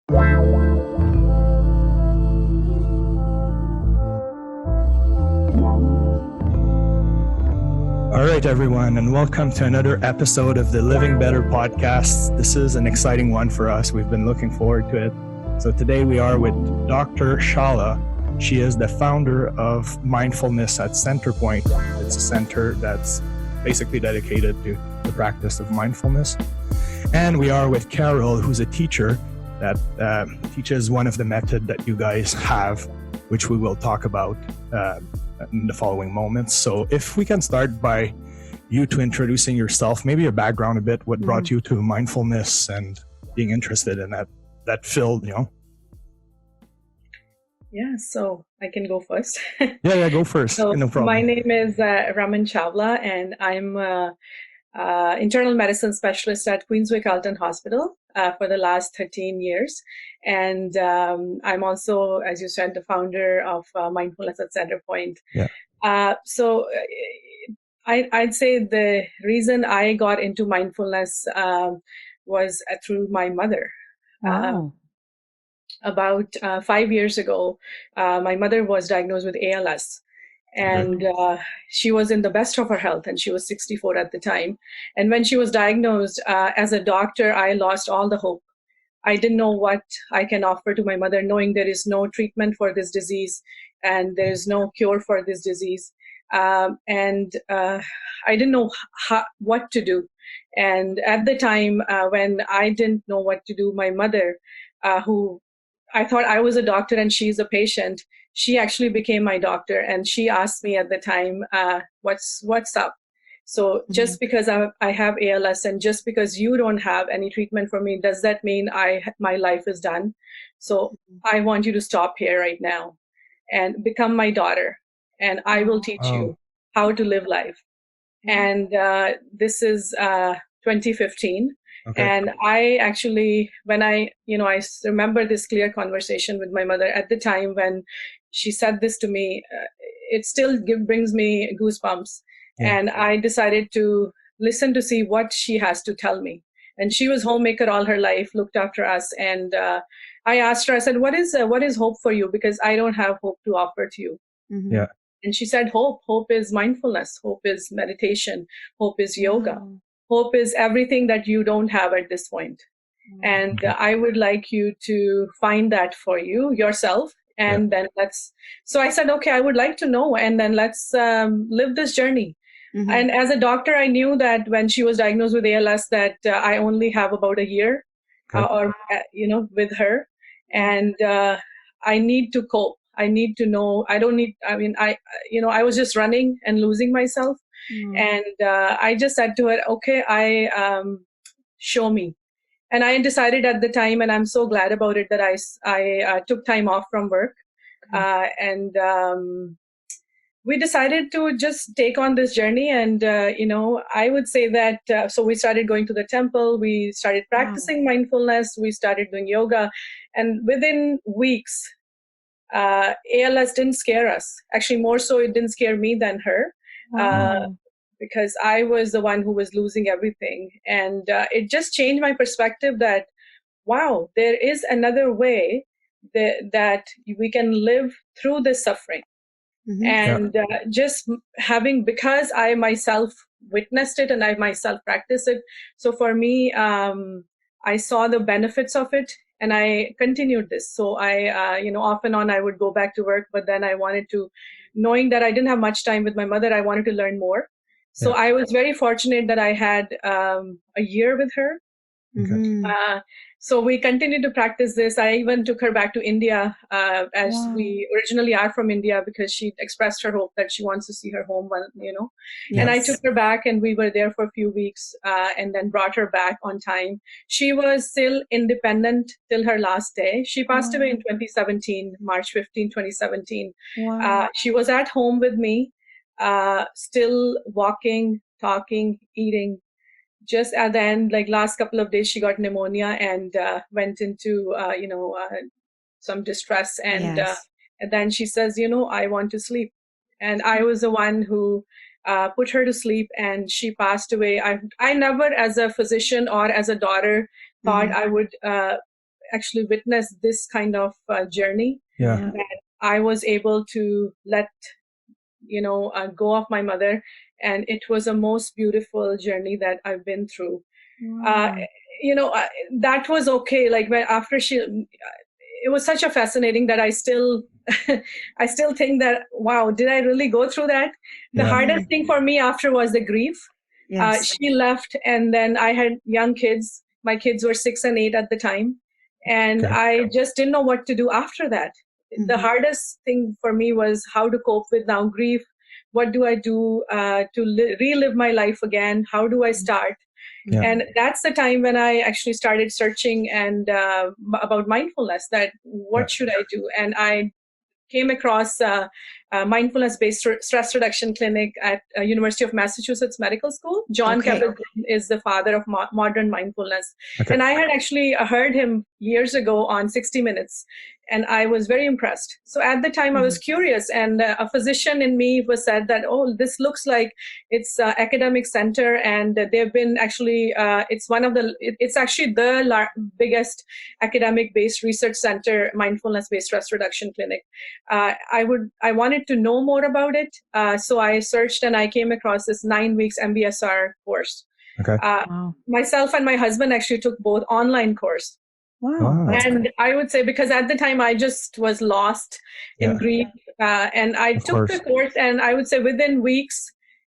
All right, everyone, and welcome to another episode of the Living Better podcast. This is an exciting one for us. We've been looking forward to it. So today we are with Dr. Chawla. She is the founder of Mindfulness at Centrepointe. It's a center that's basically dedicated to the practice of mindfulness. And we are with Carroll, who's a teacher that teaches one of the methods that you guys have, which we will talk about in the following moments. So if we can start by you to introducing yourself, maybe your background a bit, what brought you to mindfulness and being interested in that field, Yeah, so I can go first. Yeah, go first. So no problem. My name is Raman Chawla, and I'm internal medicine specialist at Queensway Carleton Hospital for the last 13 years. And I'm also, as you said, the founder of Mindfulness at Centrepointe. Yeah. So I'd say the reason I got into mindfulness was through my mother. Wow. About 5 years ago, my mother was diagnosed with ALS. And she was in the best of her health, and she was 64 at the time. And when she was diagnosed, as a doctor, I lost all the hope. I didn't know what I can offer to my mother, knowing there is no treatment for this disease and there's no cure for this disease. And I didn't know what to do. And at the time when I didn't know what to do, my mother, who I thought I was a doctor and she's a patient, she actually became my doctor, and she asked me at the time, what's up? So just because I have ALS and just because you don't have any treatment for me, does that mean my life is done? So I want you to stop here right now and become my daughter, and I will teach you how to live life. And this is 2015. Okay. And I actually, when I remember this clear conversation with my mother at the time when she said this to me, it still brings me goosebumps. Yeah. And I decided to listen to see what she has to tell me. And she was homemaker all her life, looked after us. And I asked her, I said, what is hope for you? Because I don't have hope to offer to you. Mm-hmm. Yeah. And she said, hope is mindfulness. Hope is meditation. Hope is yoga. Oh. Hope is everything that you don't have at this point. And I would like you to find that for yourself. And then so I said, okay, I would like to know. And then let's live this journey. Mm-hmm. And as a doctor, I knew that when she was diagnosed with ALS, that I only have about a year with her. And I need to cope. I need to know. I was just running and losing myself. And I just said to her, okay, show me. And I decided at the time, and I'm so glad about it, that I took time off from work. And we decided to just take on this journey. And, I would say that, so we started going to the temple, we started practicing mindfulness, we started doing yoga. And within weeks, ALS didn't scare us. Actually, more so, it didn't scare me than her. Because I was the one who was losing everything. And it just changed my perspective that, wow, there is another way that we can live through this suffering. Mm-hmm. And just because I myself witnessed it and I myself practiced it. So for me, I saw the benefits of it. And I continued this. So I, off and on, I would go back to work, but then I wanted to, knowing that I didn't have much time with my mother, I wanted to learn more. So I was very fortunate that I had a year with her. Okay. So we continued to practice this. I even took her back to India as we originally are from India, because she expressed her hope that she wants to see her home, Yes. And I took her back, and we were there for a few weeks and then brought her back on time. She was still independent till her last day. She passed away in 2017, March 15, 2017. Wow. She was at home with me, still walking, talking, eating. Just at the end, like last couple of days, she got pneumonia and went into, some distress. And, and then she says, I want to sleep. And I was the one who put her to sleep, and she passed away. I never, as a physician or as a daughter, thought I would actually witnessed this kind of journey. Yeah. That I was able to let go of my mother, and it was a most beautiful journey that I've been through. That was okay. Like when after it was such a fascinating that I still I still think that, wow, did I really go through that? The hardest thing for me after was the grief. She left, and then I had young kids. My kids were 6 and 8 at the time, and I just didn't know what to do after that. The hardest thing for me was how to cope with now grief. What do I do to relive my life again? How do I start? Yeah. And that's the time when I actually started searching and about mindfulness, that what should I do? And I came across a mindfulness-based stress reduction clinic at University of Massachusetts Medical School. John Kabat-Zinn is the father of modern mindfulness. And I had actually heard him years ago on 60 Minutes, and I was very impressed. So at the time I was curious, and a physician in me was said that, oh, this looks like it's an academic center, and they've been actually, it's actually the biggest academic-based research center, mindfulness-based stress reduction clinic. I wanted to know more about it. So I searched, and I came across this 9 weeks MBSR course. Myself and my husband actually took both online course. Wow. And I would say, because at the time I just was lost in grief, and I took the course, and I would say within weeks,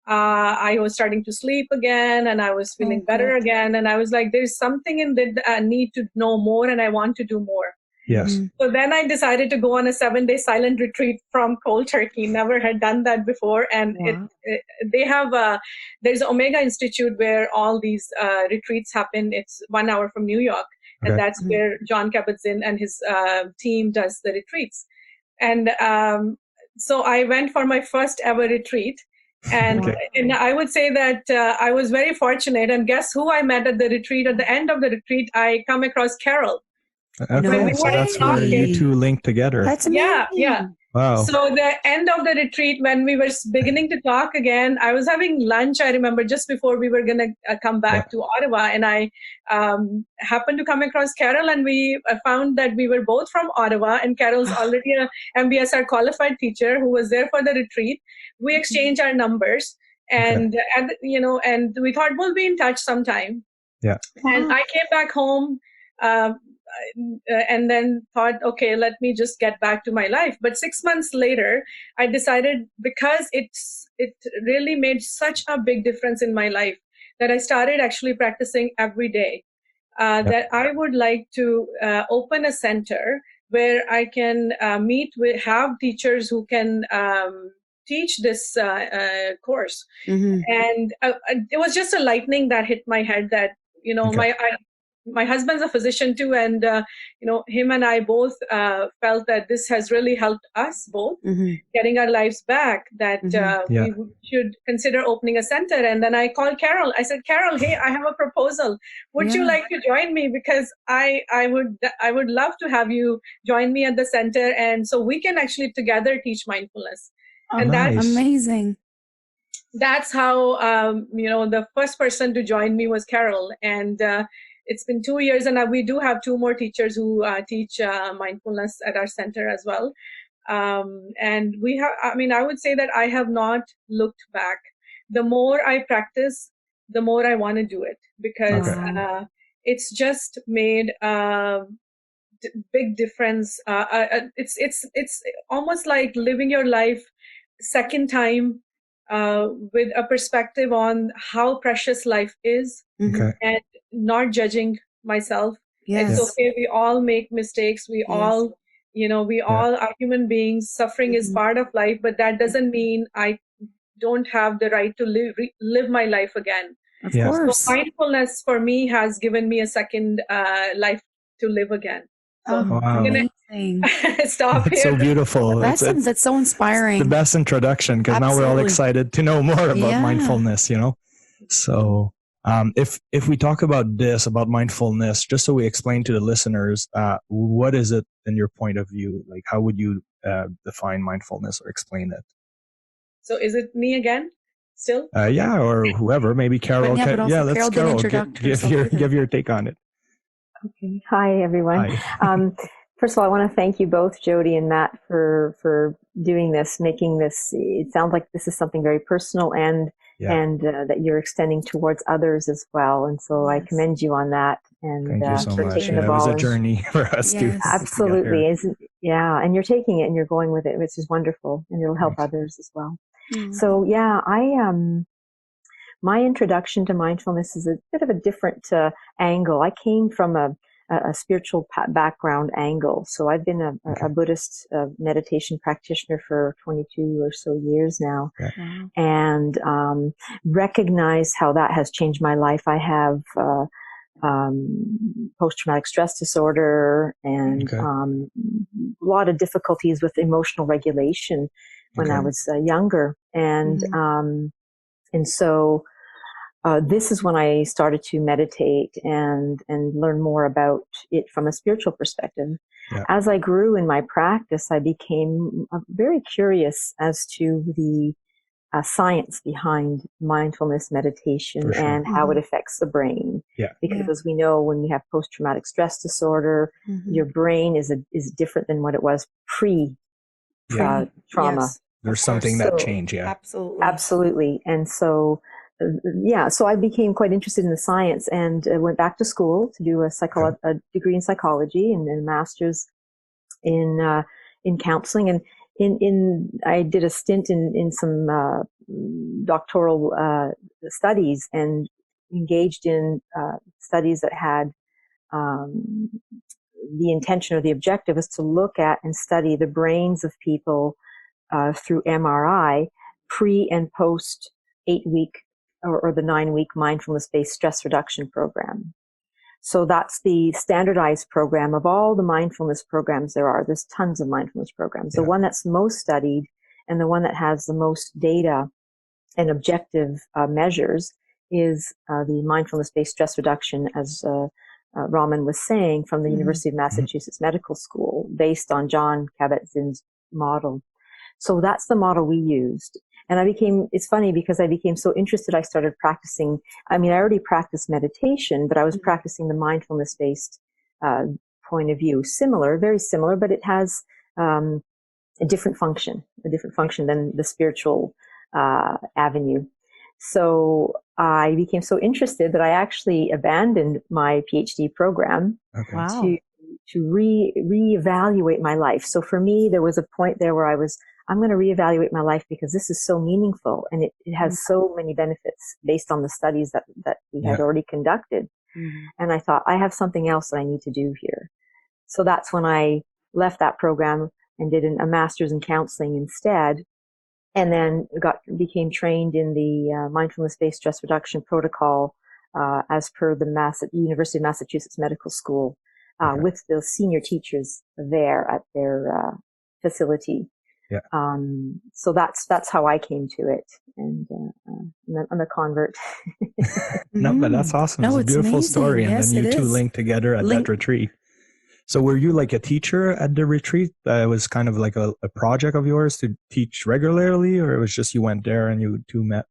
I was starting to sleep again, and I was feeling better again. And I was like, there's something in that I need to know more, and I want to do more. Yes. So then I decided to go on a 7-day silent retreat from cold turkey. Never had done that before. And they have there's Omega Institute where all these retreats happen. It's 1 hour from New York. And that's where John Kabat-Zinn and his team does the retreats. And so I went for my first ever retreat. And I would say that I was very fortunate. And guess who I met at the retreat? At the end of the retreat, I come across Carroll. Okay, so that's where you two linked together. That's amazing. Yeah. Wow. So the end of the retreat, when we were beginning to talk again, I was having lunch, I remember, just before we were going to come back to Ottawa. And I happened to come across Carroll, and we found that we were both from Ottawa, and Carroll's already a MBSR qualified teacher who was there for the retreat. We exchanged our numbers, and and we thought we'll be in touch sometime. Yeah. And I came back home, and then thought, okay, let me just get back to my life. But 6 months later, I decided, because it really made such a big difference in my life, that I started actually practicing every day, that I would like to open a center where I can have teachers who can teach this course. And it was just a lightning that hit my head that, my husband's a physician too, and him and I both felt that this has really helped us both getting our lives back, that we should consider opening a center. And then I called Carroll. I said, Carroll, hey, I have a proposal. Would you like to join me? Because I would love to have you join me at the center, and so we can actually together teach mindfulness. And that's amazing. That's how the first person to join me was Carroll. And it's been 2 years, and we do have 2 more teachers who teach mindfulness at our center as well. And we have, I would say that I have not looked back. The more I practice, the more I want to do it, because it's just made a big difference. It's almost like living your life second time, with a perspective on how precious life is, and not judging myself. It's okay. We all make mistakes. We all, we all are human beings. Suffering is part of life, but that doesn't mean I don't have the right to live my life again. Of course. So mindfulness for me has given me a second life to live again. So I'm going to stop It's here. so beautiful. That's so inspiring. It's the best introduction, because now we're all excited to know more about mindfulness, So if we talk about mindfulness, just so we explain to the listeners, what is it in your point of view? Like, how would you define mindfulness or explain it? So is it me again still? Or whoever, maybe Carole. Carole Let's Carole give your take on it. Okay. Hi, everyone. Hi. First of all, I want to thank you both, Jodi and Matt, for doing this, making this. It sounds like this is something very personal and that you're extending towards others as well. And so I commend you on that. And Thank you so for much. taking Yeah, the it was ball. a journey for us too. Yes. Absolutely, and you're taking it and you're going with it, which is wonderful, and it'll help Thanks. others as well. Mm. So my introduction to mindfulness is a bit of a different angle. I came from a spiritual background angle. So I've been a Buddhist meditation practitioner for 22 or so years now, and recognize how that has changed my life. I have post-traumatic stress disorder and a lot of difficulties with emotional regulation when I was younger. And so this is when I started to meditate and learn more about it from a spiritual perspective. Yeah. As I grew in my practice, I became very curious as to the science behind mindfulness meditation and how it affects the brain. Yeah. Because as we know, when you have post-traumatic stress disorder, your brain is different than what it was pre-trauma. Yes. There's something that changed. Yeah. Absolutely. And so so I became quite interested in the science and went back to school to do a degree in psychology and a master's in counseling. And I did a stint in some doctoral studies and engaged in studies that had the intention or the objective was to look at and study the brains of people through MRI pre and post 8-week or the 9-week mindfulness-based stress reduction program. So that's the standardized program of all the mindfulness programs there are. There's tons of mindfulness programs. The one that's most studied and the one that has the most data and objective measures is the mindfulness-based stress reduction, as Raman was saying, from the University of Massachusetts Medical School, based on Jon Kabat-Zinn's model. So that's the model we used. And it's funny because I became so interested, I started practicing. I mean, I already practiced meditation, but I was practicing the mindfulness-based point of view. Very similar, but it has a different function than the spiritual avenue. So I became so interested that I actually abandoned my PhD program to reevaluate my life. So for me, there was a point there where I'm going to reevaluate my life because this is so meaningful and it has so many benefits based on the studies that we had already conducted. And I thought, I have something else that I need to do here. So that's when I left that program and did a master's in counseling instead. And then became trained in the mindfulness-based stress reduction protocol as per the University of Massachusetts Medical School with the senior teachers there at their facility. Yeah. So that's how I came to it, and I'm a convert. No, but that's awesome. No, it's a beautiful amazing. story, and yes, then you two linked together at that retreat. So were you like a teacher at the retreat? It was kind of like a project of yours to teach regularly, or it was just you went there and you two met?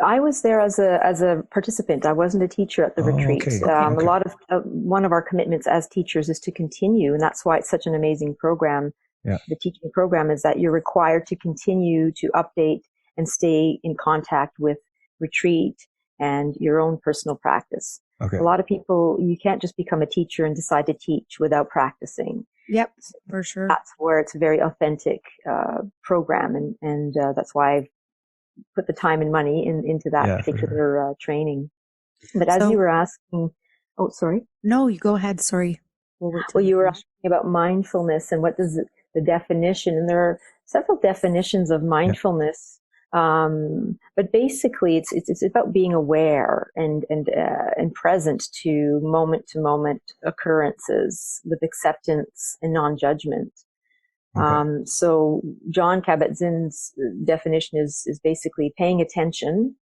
I was there as a participant. I wasn't a teacher at the retreat. Okay. A lot of one of our commitments as teachers is to continue, and that's why it's such an amazing program. Yeah. The teaching program is that you're required to continue to update and stay in contact with retreat and your own personal practice. Okay. A lot of people, you can't just become a teacher and decide to teach without practicing. Yep, for sure. That's where it's a very authentic program, and that's why I've put the time and money into that particular training. But as you were asking, oh, sorry. No, you go ahead. Sorry. Well, you were asking about mindfulness and what does the definition, and there are several definitions of mindfulness. But basically it's about being aware and present to moment occurrences with acceptance and non-judgment. Okay. So Jon Kabat-Zinn's definition is basically paying attention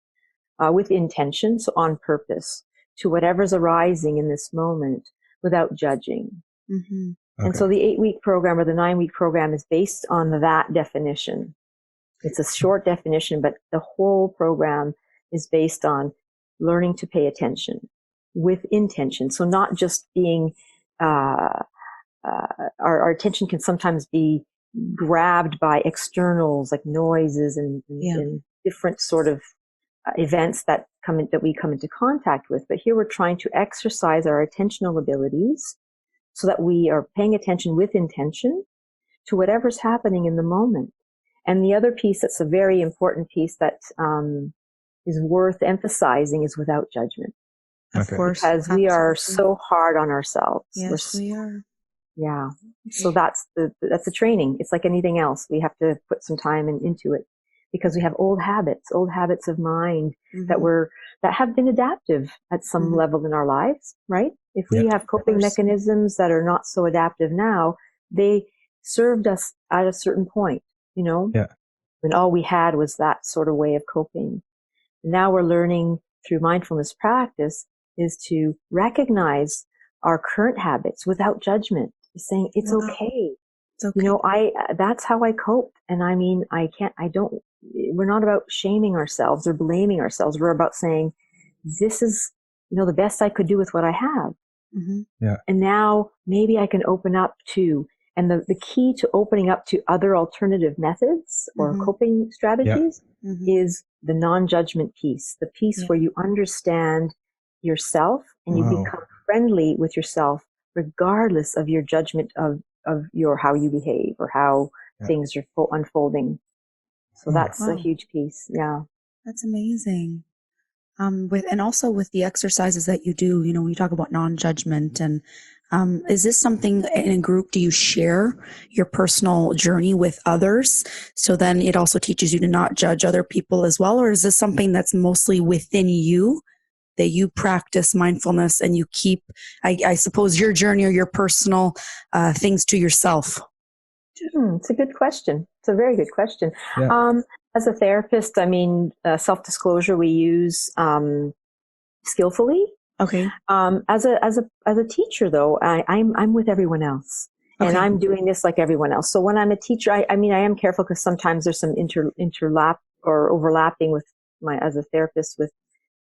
with intention, so on purpose, to whatever's arising in this moment without judging. Mm-hmm. Okay. And so the 8-week program or the 9-week program is based on that definition. It's a short definition, but the whole program is based on learning to pay attention with intention. So not just being, our attention can sometimes be grabbed by externals like noises and different sort of events that we come into contact with. But here we're trying to exercise our attentional abilities so that we are paying attention with intention to whatever's happening in the moment. And the other piece that's a very important piece that is worth emphasizing is without judgment. Of course. Because we are so hard on ourselves. Yes, we are. Yeah. So that's the training. It's like anything else. We have to put some time into it because we have old habits of mind that have been adaptive at some level in our lives, right? If we have coping mechanisms that are not so adaptive now, they served us at a certain point, when all we had was that sort of way of coping. Now we're learning through mindfulness practice is to recognize our current habits without judgment, saying it's okay. It's okay. That's how I coped. And I mean, we're not about shaming ourselves or blaming ourselves. We're about saying, this is, the best I could do with what I have. Mm-hmm. Yeah. And now maybe I can open up to, and the key to opening up to other alternative methods or coping strategies is the non-judgment piece, the piece where you understand yourself and you become friendly with yourself regardless of your judgment of how you behave or how things are unfolding. So that's a huge piece. Yeah. That's amazing. And also with the exercises that you do, when you talk about non-judgment and, is this something in a group, do you share your personal journey with others? So then it also teaches you to not judge other people as well? Or is this something that's mostly within you that you practice mindfulness and you keep, I suppose, your journey or your personal things to yourself? It's a good question. It's a very good question. Yeah. As a therapist, self-disclosure we use skillfully. Okay. As a teacher, though, I'm with everyone else, and I'm doing this like everyone else. So when I'm a teacher, I am careful because sometimes there's some interlap or overlapping with as a therapist with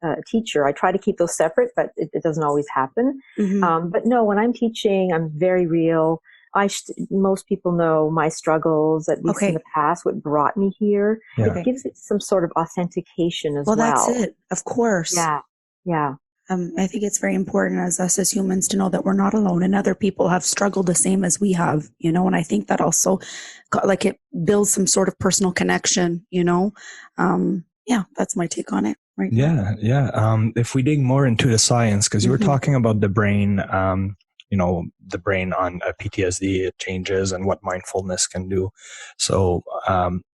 a teacher. I try to keep those separate, but it doesn't always happen. But no, when I'm teaching, I'm very real. Most people know my struggles, at least in the past, what brought me here. Yeah. It gives it some sort of authentication as well. Well, that's it. Of course. Yeah. Yeah. I think it's very important as us as humans to know that we're not alone and other people have struggled the same as we have, and I think that also it builds some sort of personal connection, that's my take on it. Right. Yeah. If we dig more into the science, because you were talking about the brain, the brain on PTSD, it changes and what mindfulness can do. So,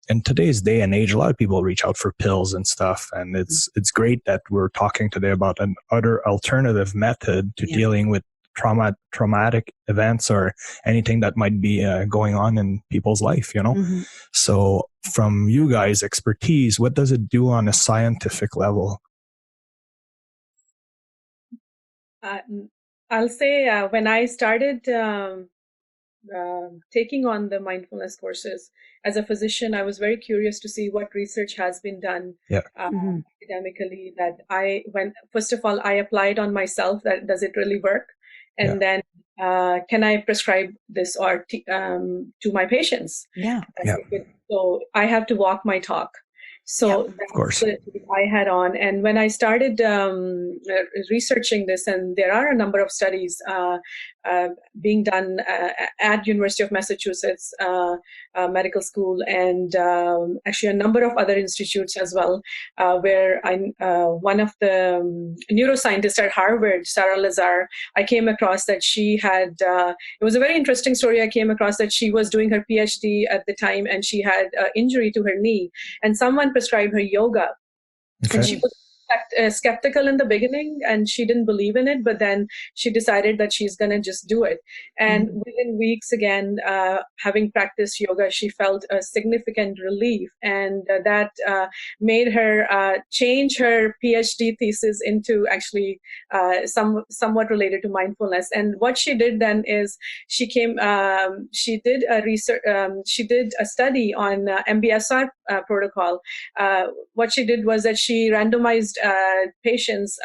in today's day and age, a lot of people reach out for pills and stuff. And it's great that we're talking today about an other alternative method to dealing with traumatic events or anything that might be going on in people's life, So from you guys' expertise, what does it do on a scientific level? I'll say when I started taking on the mindfulness courses as a physician, I was very curious to see what research has been done academically. First of all, I applied on myself that does it really work, and then can I prescribe this or to my patients? So I have to walk my talk. So of course, I had on, and when I started researching this, and there are a number of studies being done at University of Massachusetts Medical School, and actually a number of other institutes as well, where one of the neuroscientists at Harvard, Sarah Lazar, I came across that she had, it was a very interesting story. I came across that she was doing her PhD at the time, and she had injury to her knee, and someone prescribed her yoga. And she was skeptical in the beginning, and she didn't believe in it, but then she decided that she's going to just do it. And within weeks, again, having practiced yoga, she felt a significant relief, and that made her change her PhD thesis into actually somewhat related to mindfulness. And what she did then is she did a research, she did a study on MBSR protocol. What she did was that she randomized patients,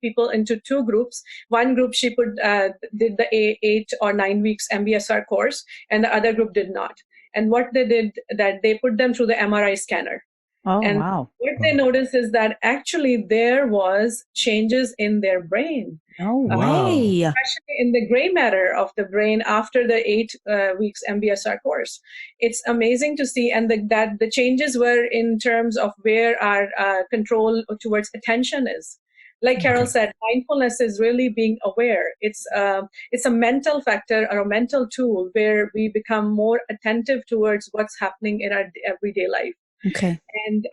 people into two groups. One group, she did the 8 or 9 weeks MBSR course, and the other group did not. And what they did, that they put them through the MRI scanner. Oh, And wow. what they noticed is that actually there was changes in their brain. No Wow. way. Especially in the gray matter of the brain after the 8 weeks MBSR course. It's amazing to see, and that the changes were in terms of where our control towards attention is. Like Carol said, mindfulness is really being aware. It's a mental factor or a mental tool where we become more attentive towards what's happening in our everyday life. Okay. And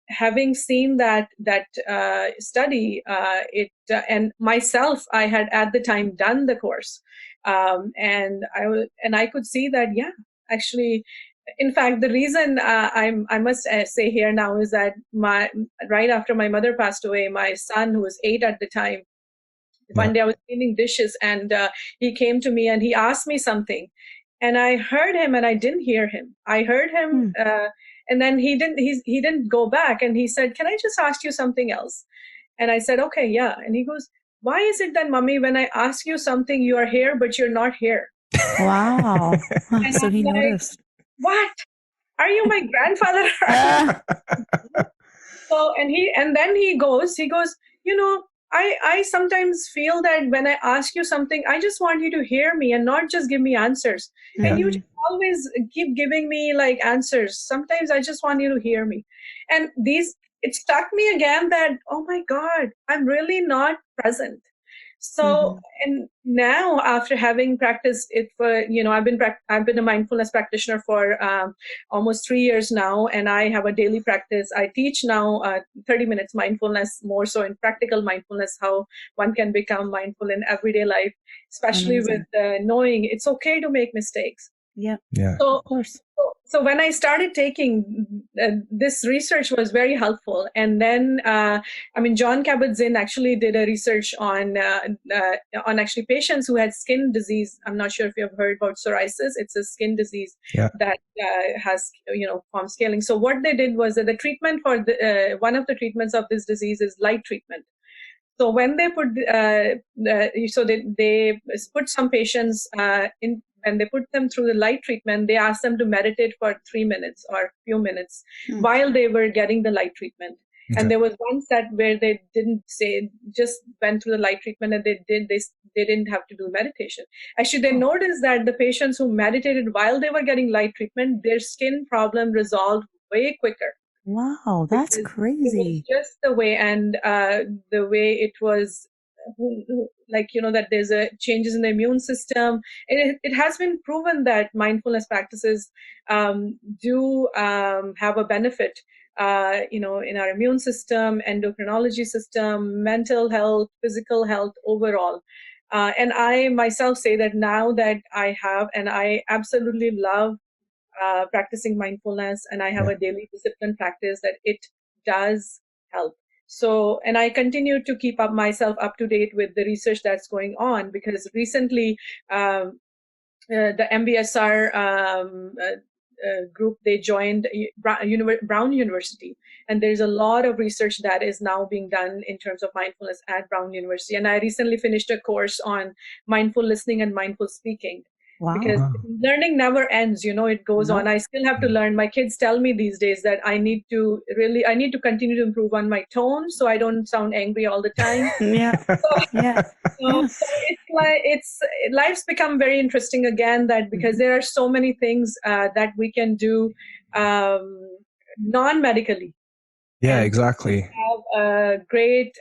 having seen that study, and myself, I had at the time done the course, and I could see that, yeah, actually, in fact, the reason I must say here now is that right after my mother passed away, my son, who was 8 at the time, one day I was cleaning dishes, and he came to me and he asked me something, and I heard him and I didn't hear him. I heard him. And then he didn't go back, and he said, "Can I just ask you something else?" And I said, "Okay, yeah." And he goes, "Why is it that, Mommy, when I ask you something, you are here, but you're not here?" Wow. So I'm he like, noticed. "What? Are you my grandfather?" So, and then he goes, "You know, I sometimes feel that when I ask you something, I just want you to hear me and not just give me answers. And you just always keep giving me like answers. Sometimes I just want you to hear me." And it struck me again that, oh my God, I'm really not present. So, and now after having practiced it for, I've been a mindfulness practitioner for almost 3 years now, and I have a daily practice. I teach now 30 minutes mindfulness, more so in practical mindfulness, how one can become mindful in everyday life, especially with knowing it's okay to make mistakes. Yeah. So, of course. So when I started taking this research was very helpful. And then, John Kabat-Zinn actually did a research on actually patients who had skin disease. I'm not sure if you've heard about psoriasis. It's a skin disease that has, form scaling. So what they did was that the treatment for one of the treatments of this disease is light treatment. So when they put, they put some patients in. When they put them through the light treatment, they asked them to meditate for 3 minutes or a few minutes while they were getting the light treatment. Okay. And there was one set where they didn't just went through the light treatment, and they didn't have to do meditation. Actually, they noticed that the patients who meditated while they were getting light treatment, their skin problem resolved way quicker. Wow, that's crazy. It was just the way, and the way it was, that there's changes in the immune system. It has been proven that mindfulness practices do have a benefit, in our immune system, endocrinology system, mental health, physical health overall. And I myself say that now that I have, and I absolutely love practicing mindfulness, and I have a daily discipline practice, that it does help. So, and I continue to keep myself up to date with the research that's going on, because recently the MBSR group, they joined Brown University, and there's a lot of research that is now being done in terms of mindfulness at Brown University. And I recently finished a course on mindful listening and mindful speaking. Wow. Because learning never ends, it goes on. I still have to learn. My kids tell me these days that I need to continue to improve on my tone, so I don't sound angry all the time. So life's become very interesting again, that because there are so many things that we can do non-medically. Yeah, exactly. Have a great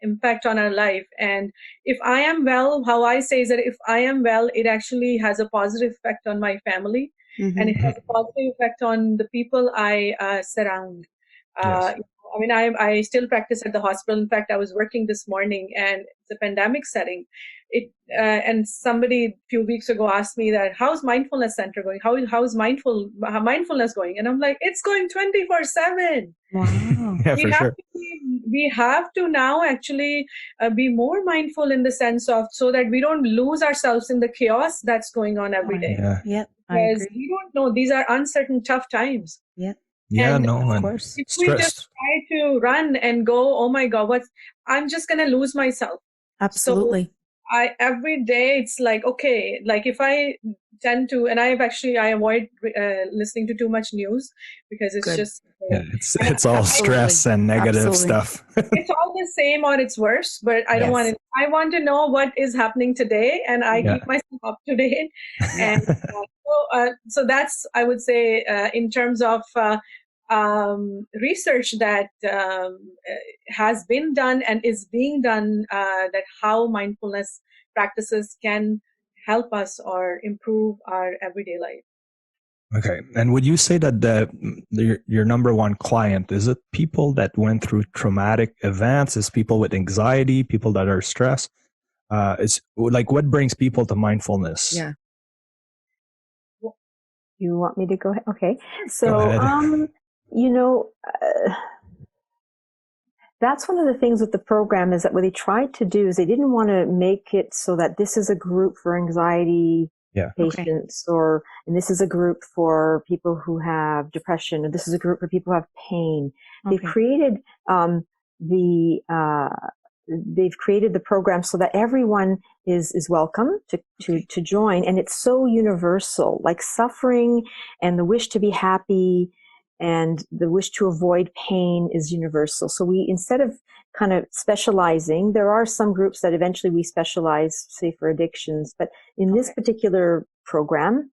impact on our life. And if I am well, how I say is that if I am well, it actually has a positive effect on my family, and it has a positive effect on the people I surround. Yes. I still practice at the hospital. In fact, I was working this morning, and it's a pandemic setting. And somebody a few weeks ago asked me that, how's mindfulness center going? How's mindfulness going? And I'm like, it's going 24/7. Wow. Yeah, for sure. We have to now actually be more mindful in the sense of, so that we don't lose ourselves in the chaos that's going on every day. Yep. Because we don't know, these are uncertain, tough times. Yep. Yeah, And no, Of and course. if we just stress. try to run and go, oh my God, I'm just going to lose myself. So Absolutely. every day it's like, okay, like if I tend to, and I avoid listening to too much news because it's Good. just, Yeah, and it's all Absolutely. stress and negative Absolutely. stuff. it's all the same or it's worse, but I don't want Yes. to, I want to know what is happening today and I Yeah. keep myself up to date. Yeah. And so that's, I would say, in terms of research that has been done and is being done, that how mindfulness practices can help us or improve our everyday life. Okay. And would you say that your number one client, is it people that went through traumatic events? Is people with anxiety, people that are stressed? It's like, what brings people to mindfulness? Yeah. You want me to go ahead? Okay. Go So, ahead. you know, that's one of the things with the program is that what they tried to do is they didn't want to make it so that this is a group for anxiety Yeah. patients and this is a group for people who have depression, or this is a group for people who have pain. Okay. They've created the program so that everyone is welcome to join, and it's so universal, like suffering and the wish to be happy and the wish to avoid pain is universal. So we, instead of kind of specializing, there are some groups that eventually we specialize, say for addictions, but in this particular program,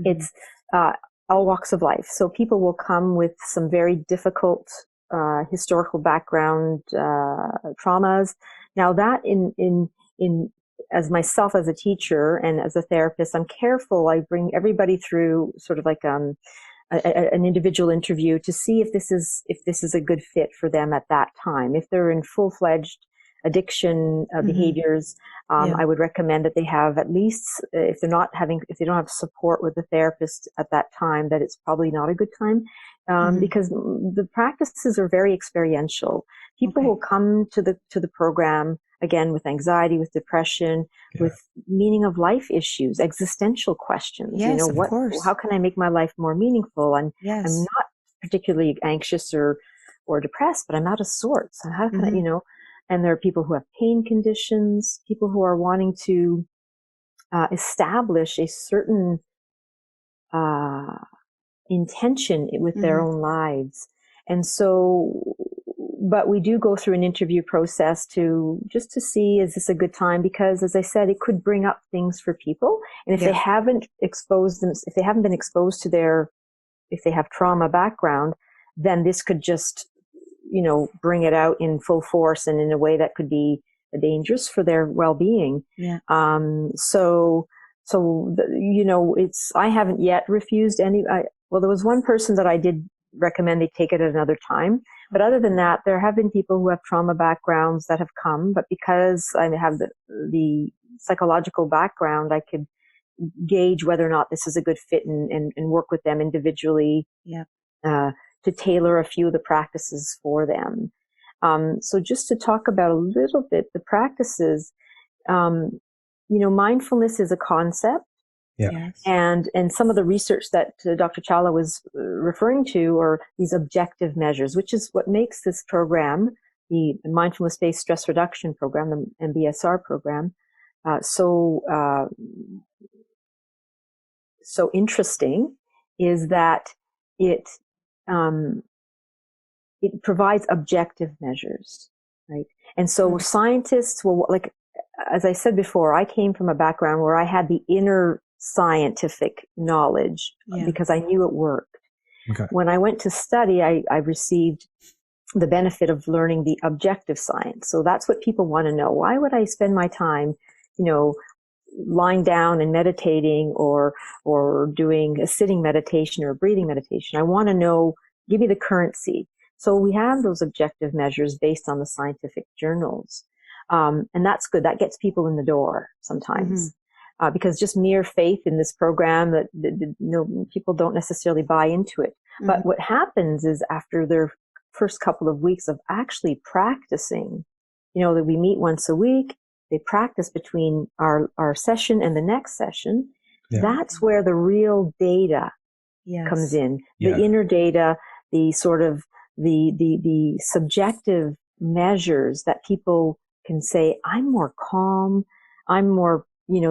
it's all walks of life. So people will come with some very difficult historical background traumas. Now that in as myself as a teacher and as a therapist, I'm careful. I bring everybody through sort of like an individual interview to see if this is a good fit for them at that time. If they're in full-fledged addiction behaviors, I would recommend that they have at least, if they don't have support with the therapist at that time, that it's probably not a good time, because the practices are very experiential. People will come to the program again with anxiety, with depression, with meaning of life issues, existential questions. Yes, of course. How can I make my life more meaningful? And Yes. I'm not particularly anxious or depressed, but I'm out of sorts. So how can I, and there are people who have pain conditions, people who are wanting to establish a certain intention with their own lives. And so, but we do go through an interview process just to see, is this a good time? Because as I said, it could bring up things for people. And if they haven't been exposed to if they have trauma background, then this could just, bring it out in full force and in a way that could be dangerous for their well-being. Yeah. I haven't yet refused any. Well, there was one person that I did recommend they take it at another time. But other than that, there have been people who have trauma backgrounds that have come. But because I have the psychological background, I could gauge whether or not this is a good fit and work with them individually to tailor a few of the practices for them. So just to talk about a little bit, the practices, mindfulness is a concept. Yeah. Yes. And some of the research that Dr. Chawla was referring to are these objective measures, which is what makes this program, the Mindfulness-Based Stress Reduction Program, the MBSR program, so interesting, is that it provides objective measures, right? And so scientists will, like, as I said before, I came from a background where I had the inner scientific knowledge because I knew it worked. Okay. When I went to study, I received the benefit of learning the objective science. So that's what people want to know. Why would I spend my time, lying down and meditating or doing a sitting meditation or a breathing meditation? I want to know, give me the currency. So we have those objective measures based on the scientific journals. And that's good. That gets people in the door sometimes. Because just mere faith in this program that people don't necessarily buy into it. But what happens is after their first couple of weeks of actually practicing, that we meet once a week, they practice between our session and the next session. Yeah. That's where the real data comes in, the inner data the sort of the subjective measures that people can say, I'm more calm, I'm more,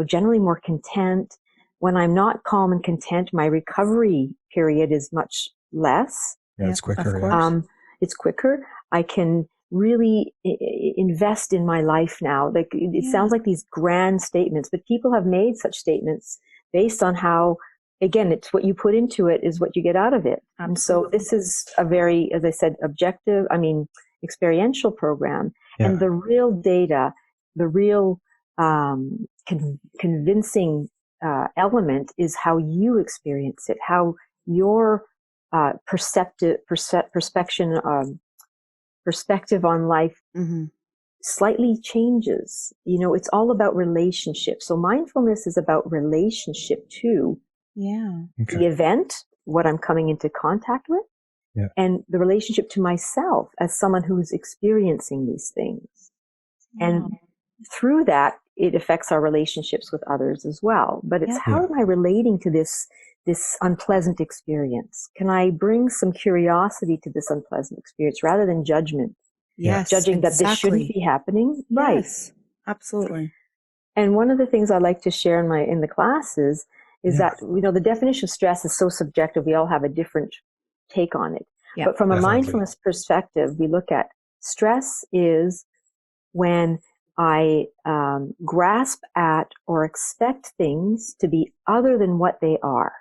generally more content. When I'm not calm and content, my recovery period is much less. Yeah, it's quicker. Of course. It's quicker. I can really invest in my life now. Like it sounds like these grand statements, but people have made such statements based on how, again, it's what you put into it is what you get out of it. Absolutely. And so this is a very, as I said, experiential program. Yeah. And the real data, the real convincing element is how you experience it, how your perspective on life slightly changes. It's all about relationship. So mindfulness is about relationship too. Yeah. Okay. The event, what I'm coming into contact with, and the relationship to myself as someone who's experiencing these things. And through that, it affects our relationships with others as well. But it's how am I relating to this unpleasant experience? Can I bring some curiosity to this unpleasant experience rather than judgment? Yes. Judging that this shouldn't be happening. Right. Yes. Absolutely. And one of the things I like to share in the classes is that, the definition of stress is so subjective. We all have a different take on it. Yeah, but from a definitely. mindfulness perspective, we look at stress is when I grasp at or expect things to be other than what they are.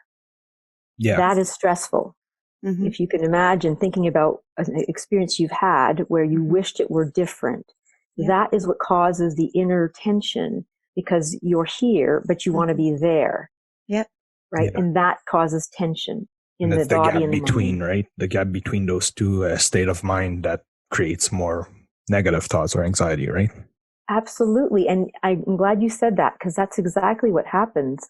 Yeah. That is stressful. If you can imagine thinking about an experience you've had where you wished it were different, that is what causes the inner tension because you're here, but you want to be there. Yep. Right. Yeah. And that causes tension in and the body gap and the between, mind. right? The gap between those two state of mind that creates more negative thoughts or anxiety, right? Absolutely. And I'm glad you said that because that's exactly what happens.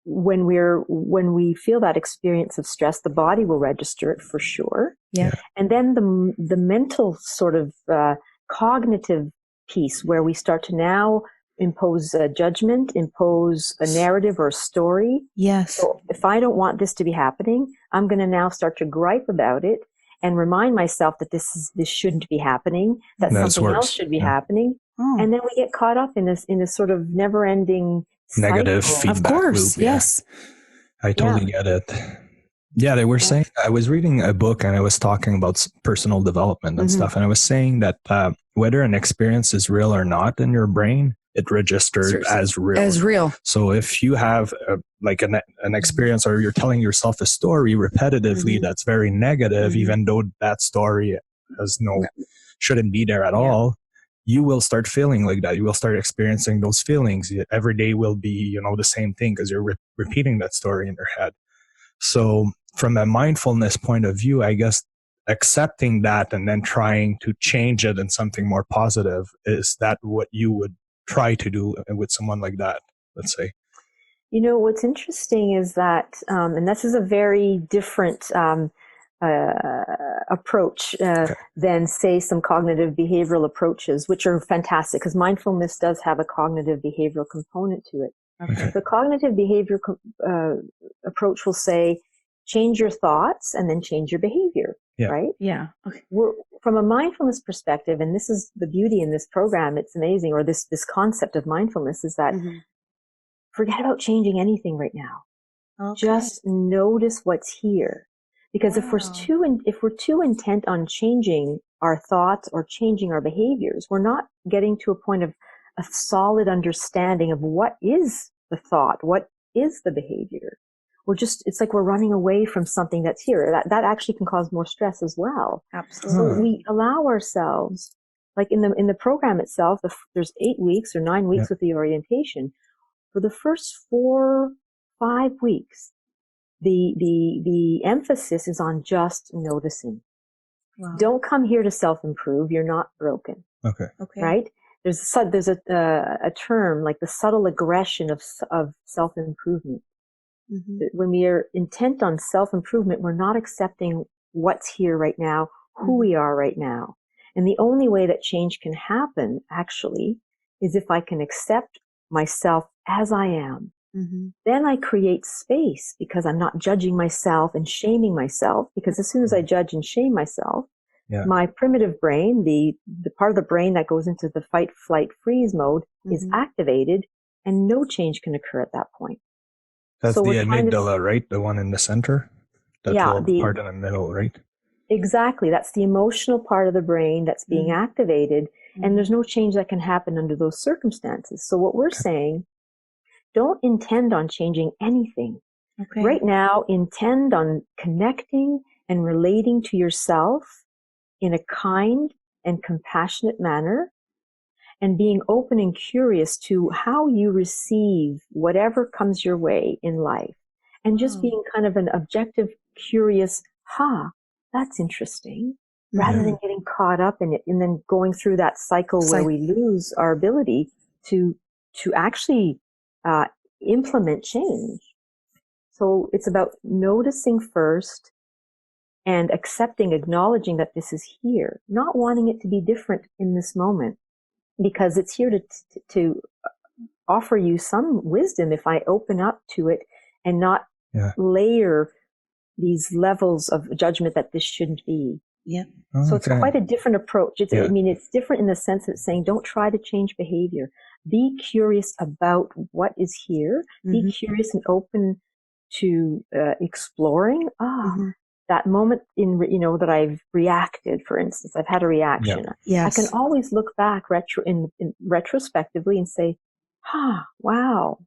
When we feel that experience of stress, the body will register it for sure. Yeah. And then the mental sort of cognitive piece where we start to now impose a judgment, impose a narrative or a story. Yes. So if I don't want this to be happening, I'm going to now start to gripe about it and remind myself that this shouldn't be happening, that something else should be happening. And then we get caught up in this sort of never-ending negative cycle. feedback Of course, loop. yes. I totally get it. Yeah, they were saying, I was reading a book and I was talking about personal development and stuff. And I was saying that whether an experience is real or not in your brain, it registered as real. As real. So if you have an experience or you're telling yourself a story repetitively that's very negative, even though that story has shouldn't be there at all, you will start feeling like that. You will start experiencing those feelings. Every day will be, the same thing because you're repeating that story in your head. So from a mindfulness point of view, I guess accepting that and then trying to change it in something more positive, is that what you would try to do with someone like that, let's say? What's interesting is that, and this is a very different approach than, say, some cognitive behavioral approaches, which are fantastic because mindfulness does have a cognitive behavioral component to it. Okay. The cognitive behavior approach will say, change your thoughts and then change your behavior, right? Yeah. Okay. From a mindfulness perspective, and this is the beauty in this program, it's amazing, or this concept of mindfulness is that forget about changing anything right now. Okay. Just notice what's here. Because if we're too intent on changing our thoughts or changing our behaviors, we're not getting to a point of a solid understanding of what is the thought, what is the behavior. It's like we're running away from something that's here. That actually can cause more stress as well. Absolutely. So we allow ourselves, like in the program itself, there's 8 weeks or 9 weeks with the orientation. For the first 4-5 weeks, the emphasis is on just noticing. Wow. Don't come here to self-improve. You're not broken. Okay. Right? There's a term like the subtle aggression of self-improvement. When we are intent on self-improvement, we're not accepting what's here right now, who we are right now. And the only way that change can happen, actually, is if I can accept myself as I am. then I create space because I'm not judging myself and shaming myself. Because as soon as I judge and shame myself, my primitive brain, the part of the brain that goes into the fight, flight, freeze mode is activated, and no change can occur at that point. That's the amygdala, right? The one in the center? That little part in the middle, right? Exactly. That's the emotional part of the brain that's being activated, and there's no change that can happen under those circumstances. So what we're saying, don't intend on changing anything. Okay. Right now, intend on connecting and relating to yourself in a kind and compassionate manner, and being open and curious to how you receive whatever comes your way in life. And just being kind of an objective, curious, that's interesting, rather than getting caught up in it and then going through that cycle where we lose our ability to actually implement change. So it's about noticing first and accepting, acknowledging that this is here, not wanting it to be different in this moment, because it's here to offer you some wisdom if I open up to it and not layer these levels of judgment that this shouldn't be. Yeah. So it's quite a different approach. I mean, it's different in the sense of saying, don't try to change behavior. Be curious about what is here. Be curious and open to exploring. That moment that I've reacted, for instance, I've had a reaction. Yes. I can always look back retrospectively and say, wow,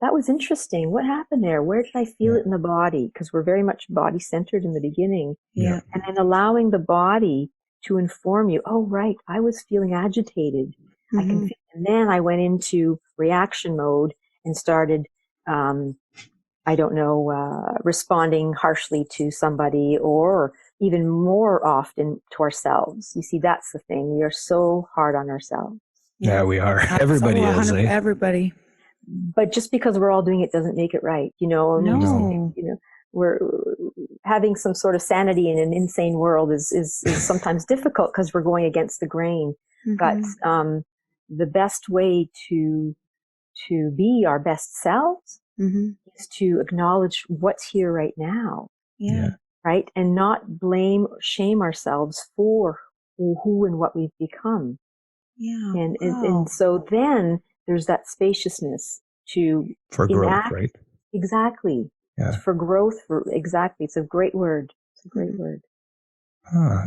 that was interesting. What happened there? Where did I feel it in the body? Because we're very much body centered in the beginning. Yeah. And then allowing the body to inform you, oh, right, I was feeling agitated. I can feel, and then I went into reaction mode and started, responding harshly to somebody, or even more often to ourselves. You see, that's the thing. We are so hard on ourselves. Yeah, we are. Everybody is. Everybody. But just because we're all doing it doesn't make it right, No. We're having some sort of sanity in an insane world is sometimes difficult because we're going against the grain. But the best way to be our best selves is to acknowledge what's here right now. Yeah. Right? And not blame or shame ourselves for who and what we've become. Yeah. And so then there's that spaciousness for growth, right? Exactly. Yeah. For growth, exactly. It's a great word. It's a great word.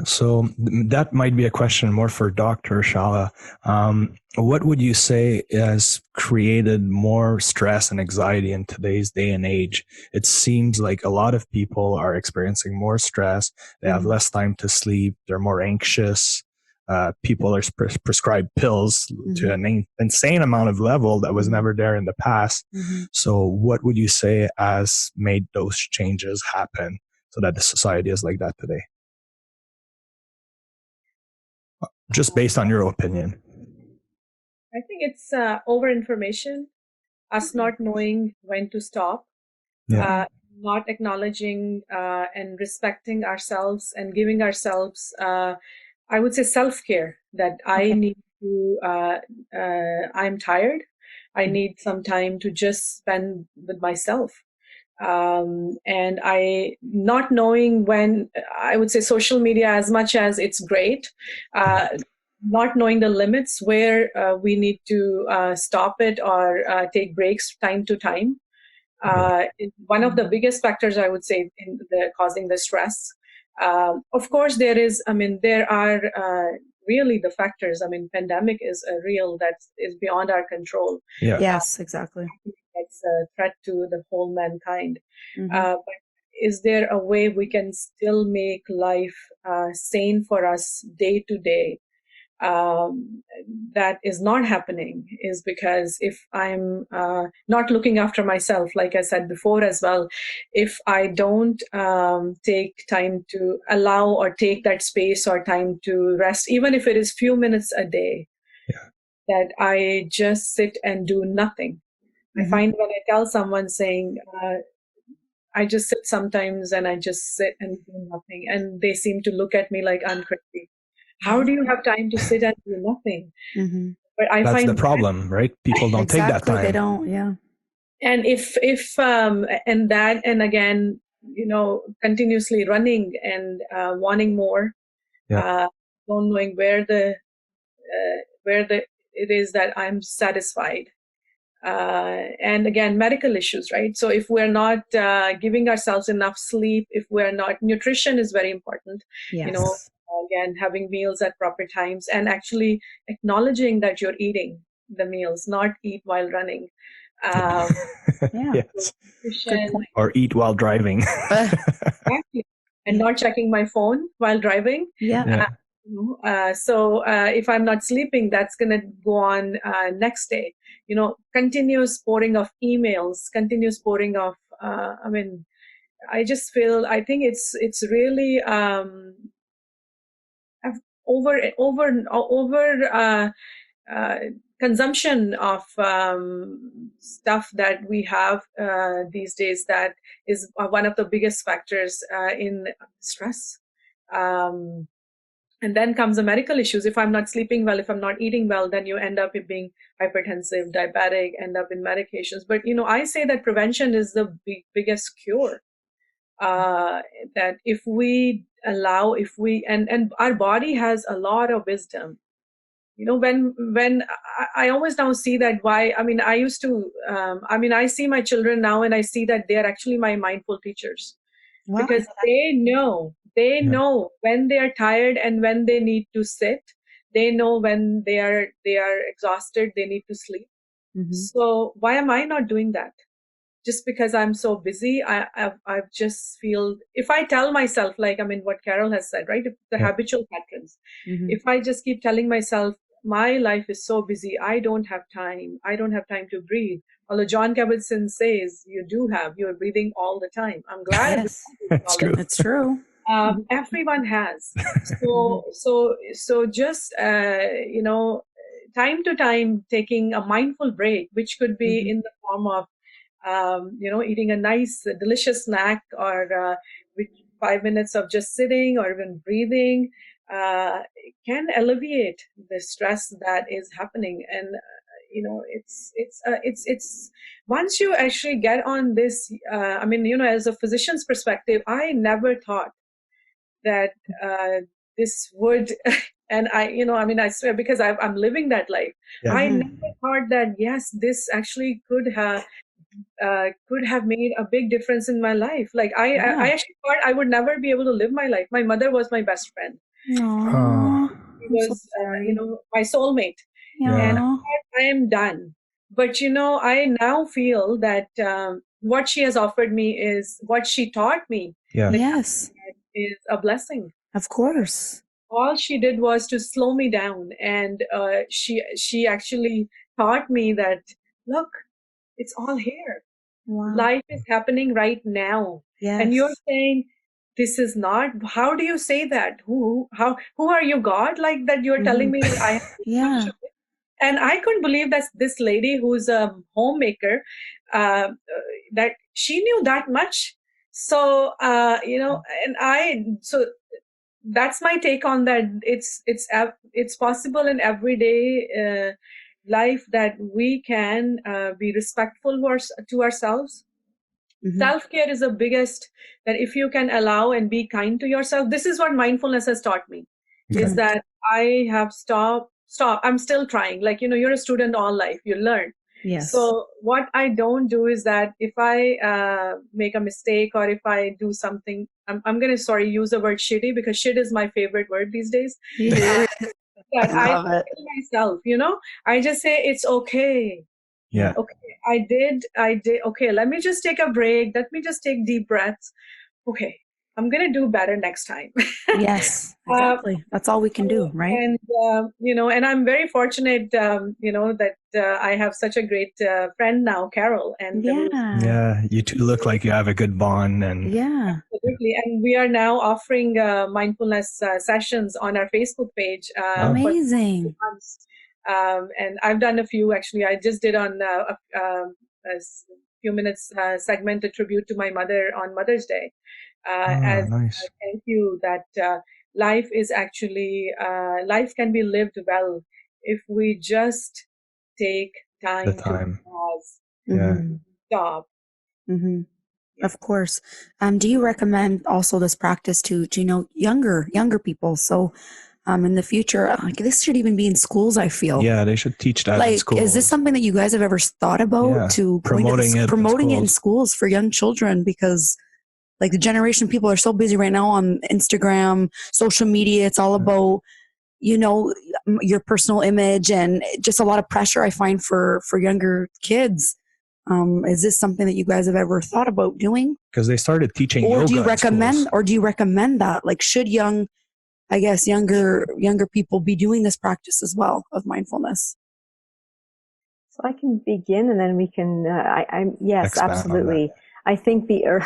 So that might be a question more for Dr. Chawla. What would you say has created more stress and anxiety in today's day and age? It seems like a lot of people are experiencing more stress. They have less time to sleep. They're more anxious. People are prescribed pills to an insane amount of level that was never there in the past. So what would you say has made those changes happen so that the society is like that today? Just based on your opinion. I think it's over-information, us not knowing when to stop, not acknowledging and respecting ourselves and giving ourselves, I would say, self-care, that I need to, I'm tired. I need some time to just spend with myself. And I not knowing when, I would say social media, as much as it's great, not knowing the limits where we need to stop it or take breaks time to time. One of the biggest factors, I would say, in causing the stress. Of course, there are really the factors. Pandemic is real, that is beyond our control. Yeah. Yes, exactly. It's a threat to the whole mankind. But is there a way we can still make life sane for us day to day? That is not happening, is because if I'm not looking after myself, like I said before as well, if I don't take time to allow or take that space or time to rest, even if it is few minutes a day, that I just sit and do nothing. I find when I tell someone saying, I just sit sometimes and I just sit and do nothing, and they seem to look at me like I'm crazy. How do you have time to sit and do nothing? But that's the problem, right? People don't take that time. They don't, And and again, continuously running and wanting more, don't knowing where it is that I'm satisfied. And again, medical issues, right? So if we're not giving ourselves enough sleep, if we're not, nutrition is very important. Yes. Again, having meals at proper times and actually acknowledging that you're eating the meals, not eat while running. Yes. Nutrition, Or eat while driving. exactly. And not checking my phone while driving. So if I'm not sleeping, that's going to go on next day. Continuous pouring of emails, continuous pouring of, I just feel, I think it's really over consumption of stuff that we have these days, that is one of the biggest factors in stress. And then comes the medical issues. If I'm not sleeping well, if I'm not eating well, then you end up being hypertensive, diabetic, end up in medications. But, I say that prevention is the biggest cure. That if we allow, and our body has a lot of wisdom. When I always now see that I used to, I see my children now and I see that they're actually my mindful teachers. Wow. Because they know when they are tired and when they need to sit. They know when they are exhausted, they need to sleep. Mm-hmm. So why am I not doing that? Just because I'm so busy, I just feel, if I tell myself, what Carol has said, right? The habitual patterns. Mm-hmm. If I just keep telling myself, my life is so busy, I don't have time to breathe. Although John Kabat-Zinn says you're breathing all the time. I'm glad. Yes, it's true. It's true. Everyone has. So just, time to time, taking a mindful break, which could be in the form of, eating a nice, delicious snack, or with 5 minutes of just sitting or even breathing, can alleviate the stress that is happening. And it's once you actually get on this, as a physician's perspective, I never thought that this would, and I swear, because I'm living that life. Yeah. I never thought that, yes, this actually could have made a big difference in my life. I actually thought I would never be able to live my life. My mother was my best friend. Aww. She was, my soulmate. Yeah. And I thought, I am done. But, I now feel that what she has offered me is what she taught me. Yeah. Yes. Is a blessing. Of course. All she did was to slow me down. And she actually taught me that, look, it's all here. Wow. Life is happening right now. Yes. And you're saying, this is not, how do you say that? Who are you, God? Like that you're telling me that I have yeah. And I couldn't believe that this lady who's a homemaker, that she knew that much. So, so that's my take on that. It's possible in everyday life that we can be respectful to ourselves. Mm-hmm. Self-care is the biggest, that if you can allow and be kind to yourself. This is what mindfulness has taught me, is that I have stopped. I'm still trying. You're a student all life, you learn. Yes. So what I don't do is that if I make a mistake, or if I do something, I'm going to use the word shitty, because shit is my favorite word these days. Yeah. That I tell myself, I just say it's okay. Yeah. Okay, I did. Okay, let me just take a break. Let me just take deep breaths. Okay, I'm going to do better next time. Yes, exactly. That's all we can do, right? And, and I'm very fortunate, that I have such a great friend now, Carroll. And you two look like you have a good bond. And yeah, absolutely. And we are now offering mindfulness sessions on our Facebook page. Amazing. And I've done a few, actually. I just did on a few minutes segment, a tribute to my mother on Mother's Day. Nice. Thank you that life is actually, life can be lived well if we just take time. To pause. Yeah. stop. Mm-hmm. Of course. Do you recommend also this practice to younger people? So in the future, like this should even be in schools, I feel. Yeah, they should teach that in schools. Is this something that you guys have ever thought about to promoting it in schools for young children? Because like the generation people are so busy right now on Instagram, social media. It's all about, your personal image and just a lot of pressure I find for younger kids. Is this something that you guys have ever thought about doing? Because they started teaching yoga. Do you recommend that? Like, should younger people be doing this practice as well of mindfulness? So I can begin, and then we can. Yes, expand absolutely. I think the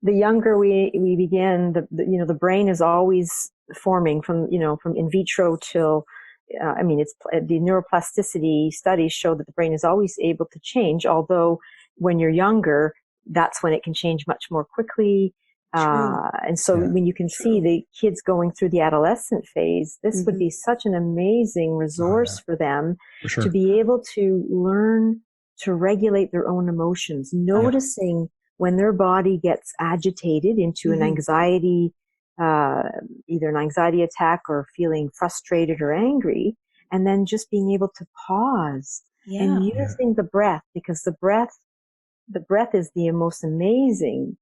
younger we begin, the brain is always forming from in vitro till. It's the neuroplasticity studies show that the brain is always able to change. Although when you're younger, that's when it can change much more quickly. And so when you can see the kids going through the adolescent phase, this would be such an amazing resource for them to be able to learn to regulate their own emotions, noticing when their body gets agitated into an anxiety, either an anxiety attack or feeling frustrated or angry, and then just being able to pause and using the breath, because the breath is the most amazing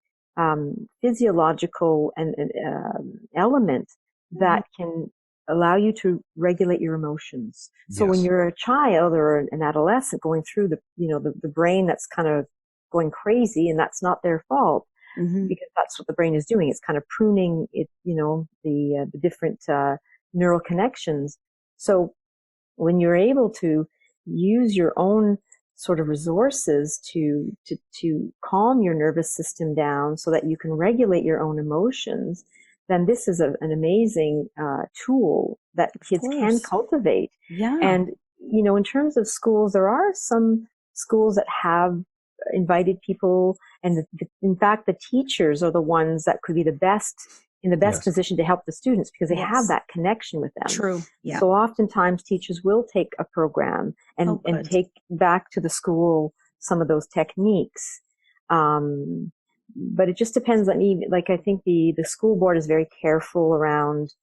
physiological and element that can allow you to regulate your emotions. So when you're a child or an adolescent going through the brain that's kind of going crazy, and that's not their fault, because that's what the brain is doing. It's kind of pruning it, the different neural connections. So when you're able to use your own sort of resources to calm your nervous system down so that you can regulate your own emotions, then this is an amazing tool that kids can cultivate. Yeah. And, in terms of schools, there are some schools that have invited people, and in fact, the teachers are the ones that could be in the best position to help the students, because they have that connection with them. True. Yeah. So oftentimes teachers will take a program and take back to the school some of those techniques. But it just depends on, I think the school board is very careful around,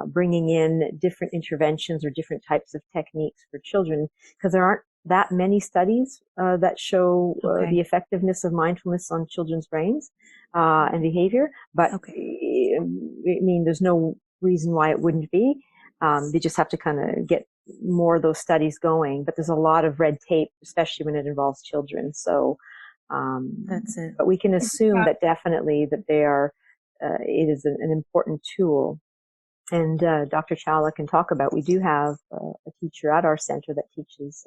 bringing in different interventions or different types of techniques for children, because there aren't that many studies that show the effectiveness of mindfulness on children's brains and behavior. But there's no reason why it wouldn't be. They just have to kind of get more of those studies going. But there's a lot of red tape, especially when it involves children. So that's it. But we can assume that definitely that they are. It is an important tool. And Dr. Chawla can talk about. We do have a teacher at our center that teaches.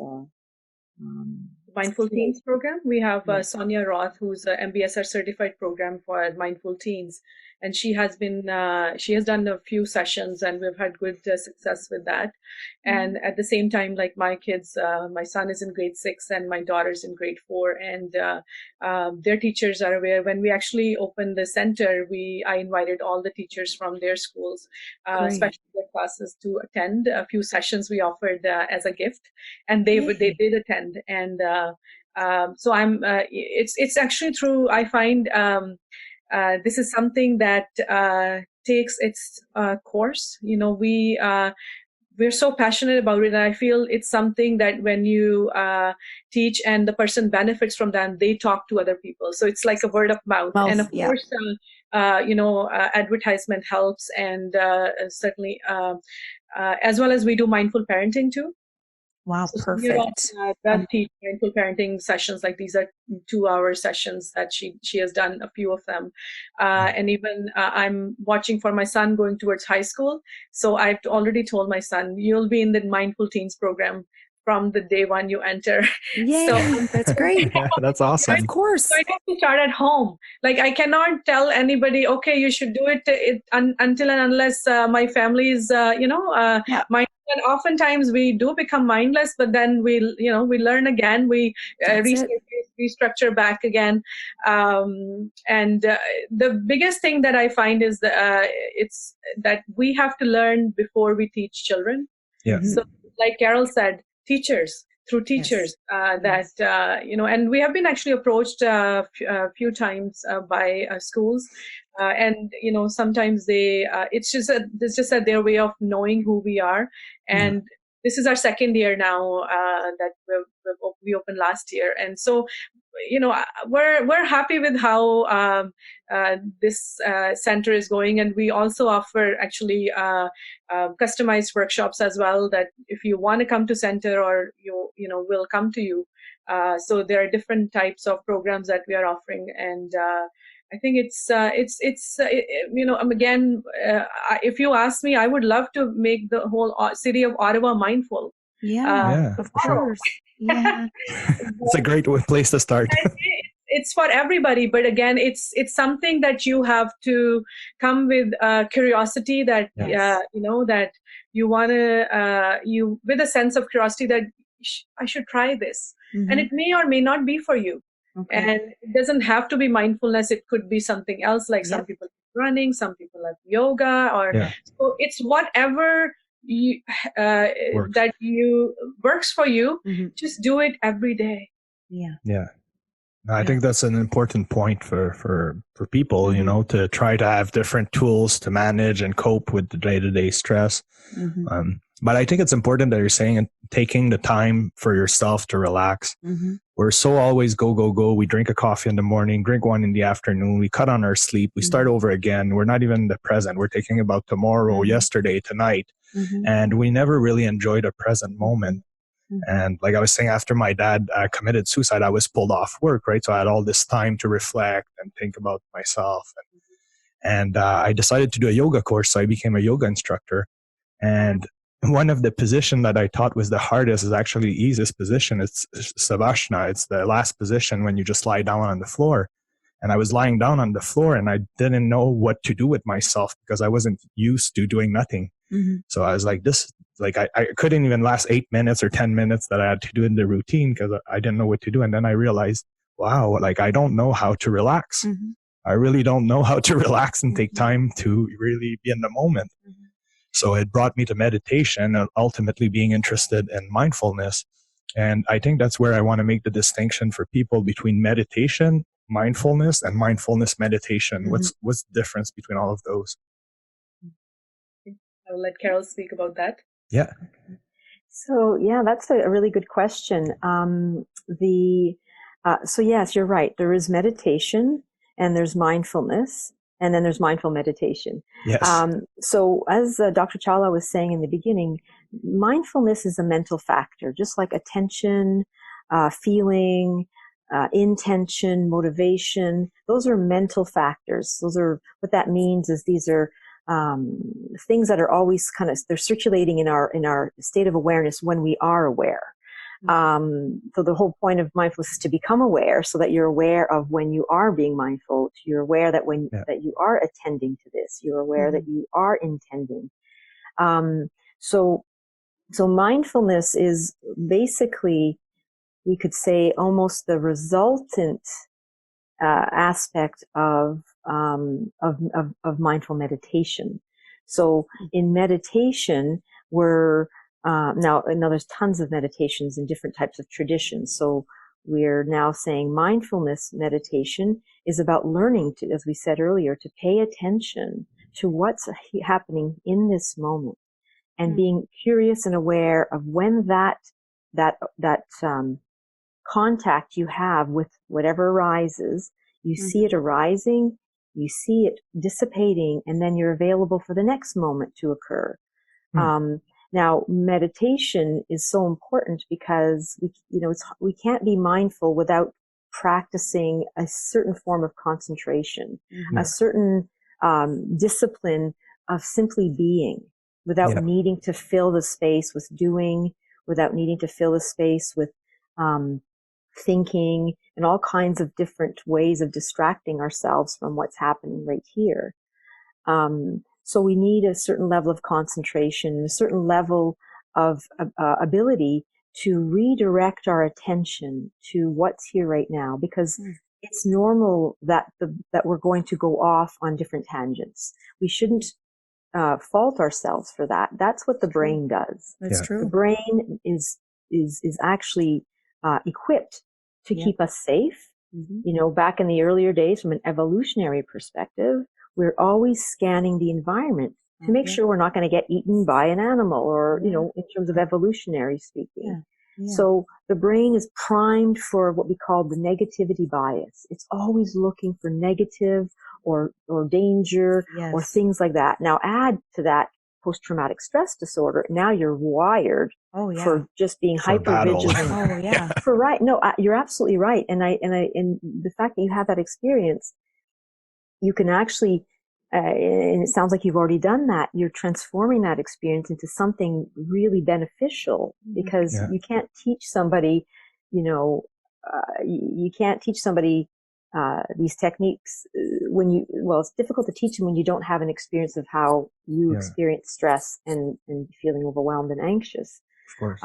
Mindful Teens program. We have Sonia Roth, who's a MBSR certified program for Mindful Teens, and she has done a few sessions, and we've had good success with that. And at the same time, like my kids, my son is in grade 6 and my daughter's in grade 4, and their teachers are aware. When we actually opened the center, I invited all the teachers from their schools, especially their classes, to attend a few sessions we offered as a gift, and they did attend. And so it's actually true. I find this is something that takes its course. We're so passionate about it, and I feel it's something that when you teach and the person benefits from that, they talk to other people. So it's like a word of mouth. And of course, advertisement helps, and certainly as well as we do mindful parenting too. Wow, perfect. Does teach mindful parenting sessions. Like these are 2-hour sessions that she has done a few of them. And even I'm watching for my son going towards high school. So I've already told my son, you'll be in the Mindful Teens program from the day one you enter. Yay, so that's great. Yeah, that's awesome. Of course. So I have to start at home. Like I cannot tell anybody, okay, you should do it until and unless my family is, mindful. And oftentimes we do become mindless, but then we learn again, we restructure back again. And the biggest thing that I find is it's that we have to learn before we teach children. Yeah. So like Carol said, teachers through teachers and we have been actually approached a few times by schools, and sometimes they it's just their way of knowing who we are, and this is our second year now that we opened last year, and so we're happy with how this center is going, and we also offer actually customized workshops as well, that if you want to come to center, or we'll come to you. So there are different types of programs that we are offering, and I think again, if you ask me, I would love to make the whole city of Ottawa mindful. Of course. Yeah. It's a great place to start. It's for everybody, but again, it's something that you have to come with curiosity, that that you want to with a sense of curiosity that I should try this, and it may or may not be for you. Okay. And it doesn't have to be mindfulness. It could be something else, like some people like running, some people like yoga, or so it's whatever you that you works for you. Just do it every day. I think that's an important point for people, to try to have different tools to manage and cope with the day-to-day stress. But I think it's important that you're saying taking the time for yourself to relax. We're so always go. We drink a coffee in the morning, drink one in the afternoon. We cut on our sleep. We start over again. We're not even in the present. We're thinking about tomorrow, yesterday, tonight. And we never really enjoy the present moment. And like I was saying, after my dad committed suicide, I was pulled off work, right? So I had all this time to reflect and think about myself. And I decided to do a yoga course. So I became a yoga instructor. And one of the position that I thought was the hardest is actually the easiest position. It's Savasana. It's the last position when you just lie down on the floor. And I was lying down on the floor and I didn't know what to do with myself because I wasn't used to doing nothing. So I was like, I couldn't even last 8 minutes or 10 minutes that I had to do in the routine because I didn't know what to do. And then I realized, wow, I don't know how to relax. I really don't know how to relax and take time to really be in the moment. So it brought me to meditation and ultimately being interested in mindfulness. And I think that's where I want to make the distinction for people between meditation, mindfulness, and mindfulness meditation. What's the difference between all of those? I'll let Carol speak about that. Yeah. So that's a really good question. So yes, you're right. There is meditation and there's mindfulness, and then there's mindful meditation. Yes. So as Dr. Chawla was saying in the beginning, mindfulness is a mental factor, just like attention, feeling, intention, motivation. Those are mental factors. What that means is these are things that are always they're circulating in our state of awareness when we are aware. So the whole point of mindfulness is to become aware, so that you're aware of when you are being mindful. You're aware that that you are attending to this. You're aware that you are intending. So mindfulness is basically, we could say, almost the resultant aspect of mindful meditation. So in meditation, we're now there's tons of meditations in different types of traditions. So we're now saying mindfulness meditation is about learning to, as we said earlier, to pay attention to what's happening in this moment, and being curious and aware of when that contact you have with whatever arises. You see it arising, you see it dissipating, and then you're available for the next moment to occur. Now, meditation is so important because we can't be mindful without practicing a certain form of concentration, a certain discipline of simply being, without needing to fill the space with doing, without needing to fill the space with thinking, and all kinds of different ways of distracting ourselves from what's happening right here. So we need a certain level of concentration, a certain level of ability to redirect our attention to what's here right now, because it's normal that we're going to go off on different tangents. We shouldn't fault ourselves for that. That's what the brain does. That's true. The brain is is actually equipped to Yeah. keep us safe. Back in the earlier days, from an evolutionary perspective, we're always scanning the environment to make sure we're not going to get eaten by an animal, or, in terms of evolutionary speaking. So the brain is primed for what we call the negativity bias. It's always looking for negative or danger or things like that. Now add to that post-traumatic stress disorder. Now you're wired for just being hyper vigilant. You're absolutely right. And the fact that you have that experience, you can actually, and it sounds like you've already done that, you're transforming that experience into something really beneficial, because you can't teach somebody, you can't teach somebody these techniques it's difficult to teach them when you don't have an experience of how you experience stress and feeling overwhelmed and anxious. Of course.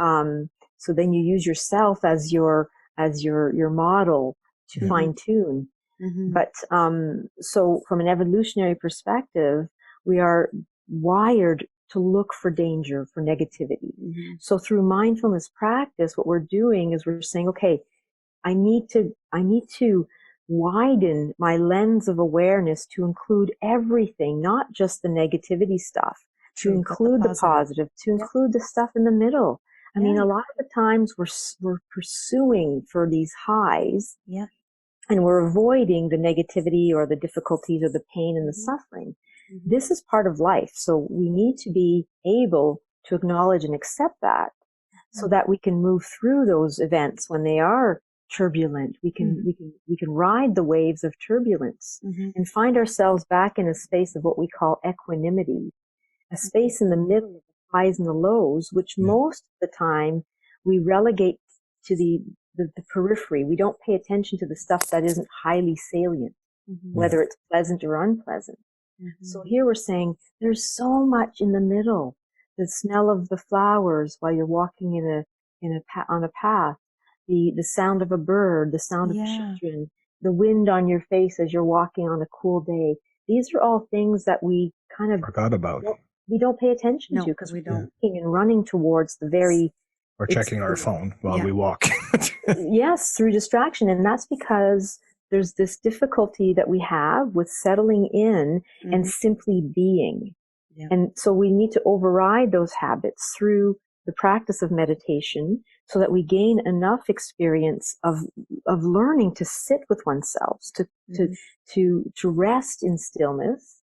So then you use yourself as your model to fine tune. But so from an evolutionary perspective, we are wired to look for danger, for negativity. So through mindfulness practice, what we're doing is we're saying, okay, I need to widen my lens of awareness to include everything, not just the negativity stuff, to include the positive, to include the stuff in the middle. I mean, a lot of the times we're pursuing for these highs. And we're avoiding the negativity or the difficulties or the pain and the suffering. This is part of life. So we need to be able to acknowledge and accept that, so that we can move through those events when they are turbulent. We can ride the waves of turbulence and find ourselves back in a space of what we call equanimity, a space in the middle of the highs and the lows, which most of the time we relegate to the periphery. We don't pay attention to the stuff that isn't highly salient, whether it's pleasant or unpleasant. So here we're saying there's so much in the middle. The smell of the flowers while you're walking on a path, the sound of a bird, the sound of children, the wind on your face as you're walking on a cool day. These are all things that we kind of forgot about. We don't pay attention to, because we don't and running towards the very or checking our phone while we walk. Yes, through distraction. And that's because there's this difficulty that we have with settling in and simply being. And so we need to override those habits through the practice of meditation, so that we gain enough experience of learning to sit with oneself, to rest in stillness.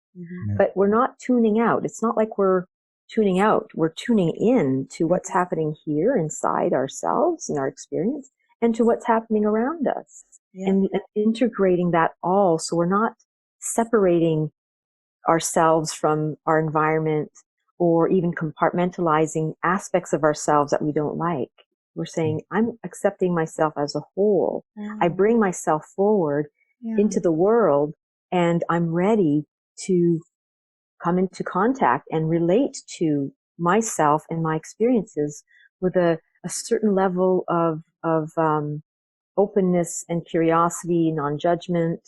But we're not tuning out. It's not like we're tuning out. We're tuning in to what's happening here inside ourselves and our experience, and to what's happening around us, and integrating that all. So we're not separating ourselves from our environment, or even compartmentalizing aspects of ourselves that we don't like. We're saying, I'm accepting myself as a whole. I bring myself forward into the world, and I'm ready to come into contact and relate to myself and my experiences with a certain level of openness and curiosity, non-judgment,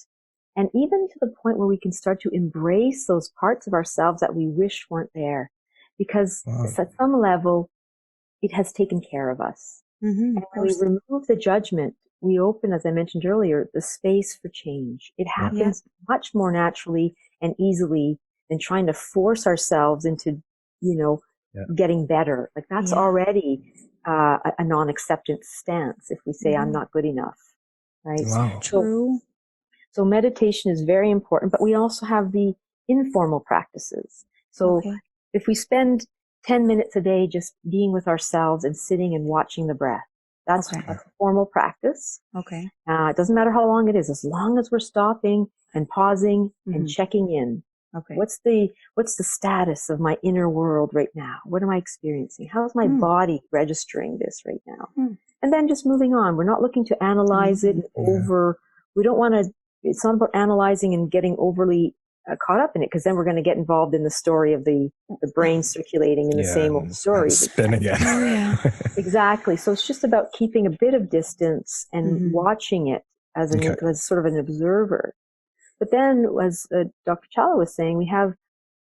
and even to the point where we can start to embrace those parts of ourselves that we wish weren't there, because at some level, it has taken care of us. And when we remove the judgment, we open, as I mentioned earlier, the space for change. It happens much more naturally and easily than trying to force ourselves into, getting better. Like that's already a non-acceptance stance if we say, I'm not good enough, right? Wow. True. So meditation is very important, but we also have the informal practices. So if we spend 10 minutes a day just being with ourselves and sitting and watching the breath, that's a formal practice. It doesn't matter how long it is, as long as we're stopping and pausing and checking in. What's the status of my inner world right now? What am I experiencing? How is my body registering this right now? And then just moving on. We're not looking to analyze it we don't want to, it's not about analyzing and getting overly caught up in it, because then we're going to get involved in the story of the brain circulating in the same old story. Spin again. Exactly. So it's just about keeping a bit of distance and watching it as sort of an observer. But then, as Dr. Chawla was saying, we have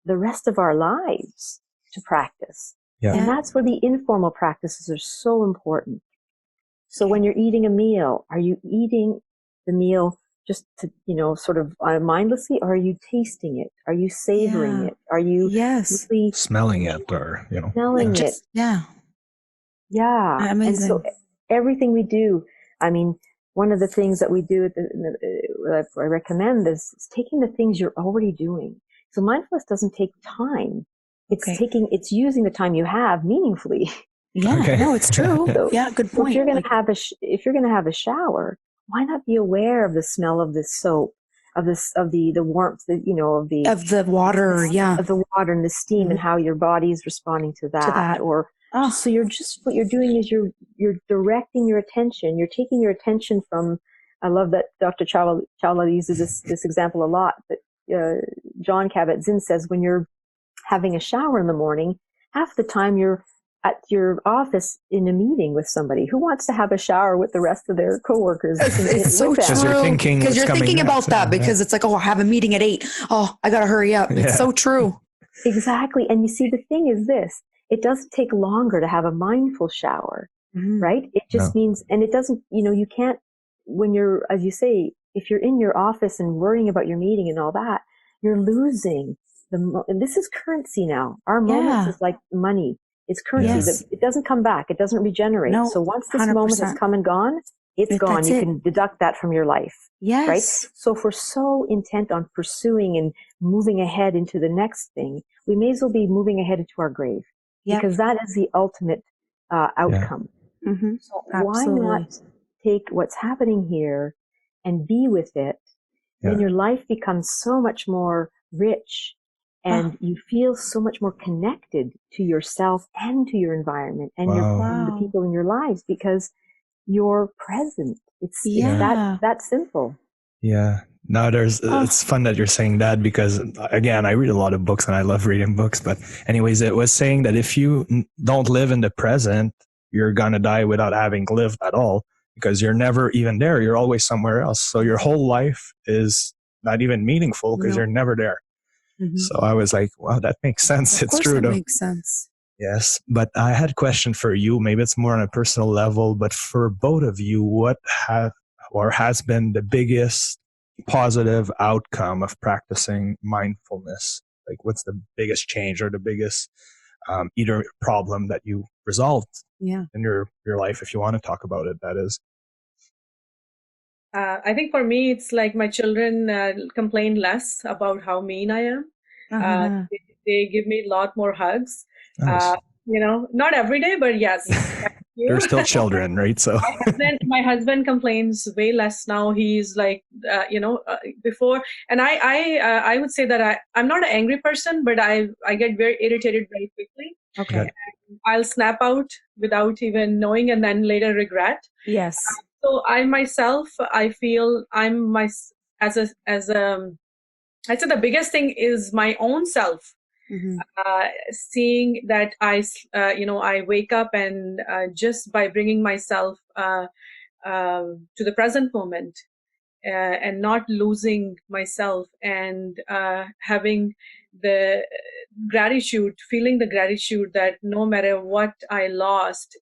the rest of our lives to practice. Yeah. And that's where the informal practices are so important. So when you're eating a meal, are you eating the meal just to, sort of mindlessly, or are you tasting it? Are you savoring it? Are you really smelling it, or, smelling it? Yeah. Yeah. Amazing. And so everything we do, I mean, one of the things that we do that I recommend is taking the things you're already doing. So mindfulness doesn't take time. It's using the time you have meaningfully. Yeah, no, it's true. So, yeah, good point. If you're going to have a shower, why not be aware of the smell of the soap, of the warmth, of the water, of the water and the steam, and how your body is responding to that. Or so what you're doing is you're directing your attention. You're taking your attention from. I love that Dr. Chawla uses this example a lot. But John Kabat-Zinn says when you're having a shower in the morning, half the time you're at your office in a meeting with somebody. Who wants to have a shower with the rest of their coworkers? It's so true. Because you're thinking about that because it's like, I have a meeting at 8. Oh, I got to hurry up. It's so true. Exactly. And you see, the thing is this, it doesn't take longer to have a mindful shower, right? It just means, and it doesn't, you can't, when you're, as you say, if you're in your office and worrying about your meeting and all that, you're losing and this is currency now. Our moments is like money. It's currency. It doesn't come back. It doesn't regenerate. No, so once this 100%. Moment has come and gone, it's gone. You can deduct that from your life. Yes. Right? So if we're so intent on pursuing and moving ahead into the next thing, we may as well be moving ahead into our grave. Because that is the ultimate outcome. Yeah. Mm-hmm. So why not take what's happening here and be with it? Then your life becomes so much more rich. And you feel so much more connected to yourself and to your environment and the people in your lives because you're present. It's that simple. Yeah. No, it's fun that you're saying that because, again, I read a lot of books and I love reading books. But anyways, it was saying that if you don't live in the present, you're going to die without having lived at all because you're never even there. You're always somewhere else. So your whole life is not even meaningful because you're never there. Mm-hmm. So I was like, wow, that makes sense. It's true. It makes sense. Yes. But I had a question for you. Maybe it's more on a personal level, but for both of you, what has been the biggest positive outcome of practicing mindfulness? Like what's the biggest change or the biggest either problem that you resolved in your life? If you want to talk about it, that is. I think for me, it's like my children complain less about how mean I am. They give me a lot more hugs. Nice. Not every day, but yes. They're still children, right? So my husband complains way less now. He's like, before. And I would say that I'm not an angry person, but I get very irritated very quickly. Okay. I'll snap out without even knowing and then later regret. Yes. So I feel I said the biggest thing is my own self. Mm-hmm. Seeing that I wake up and just by bringing myself to the present moment and not losing myself and having the gratitude, feeling the gratitude that no matter what I lost,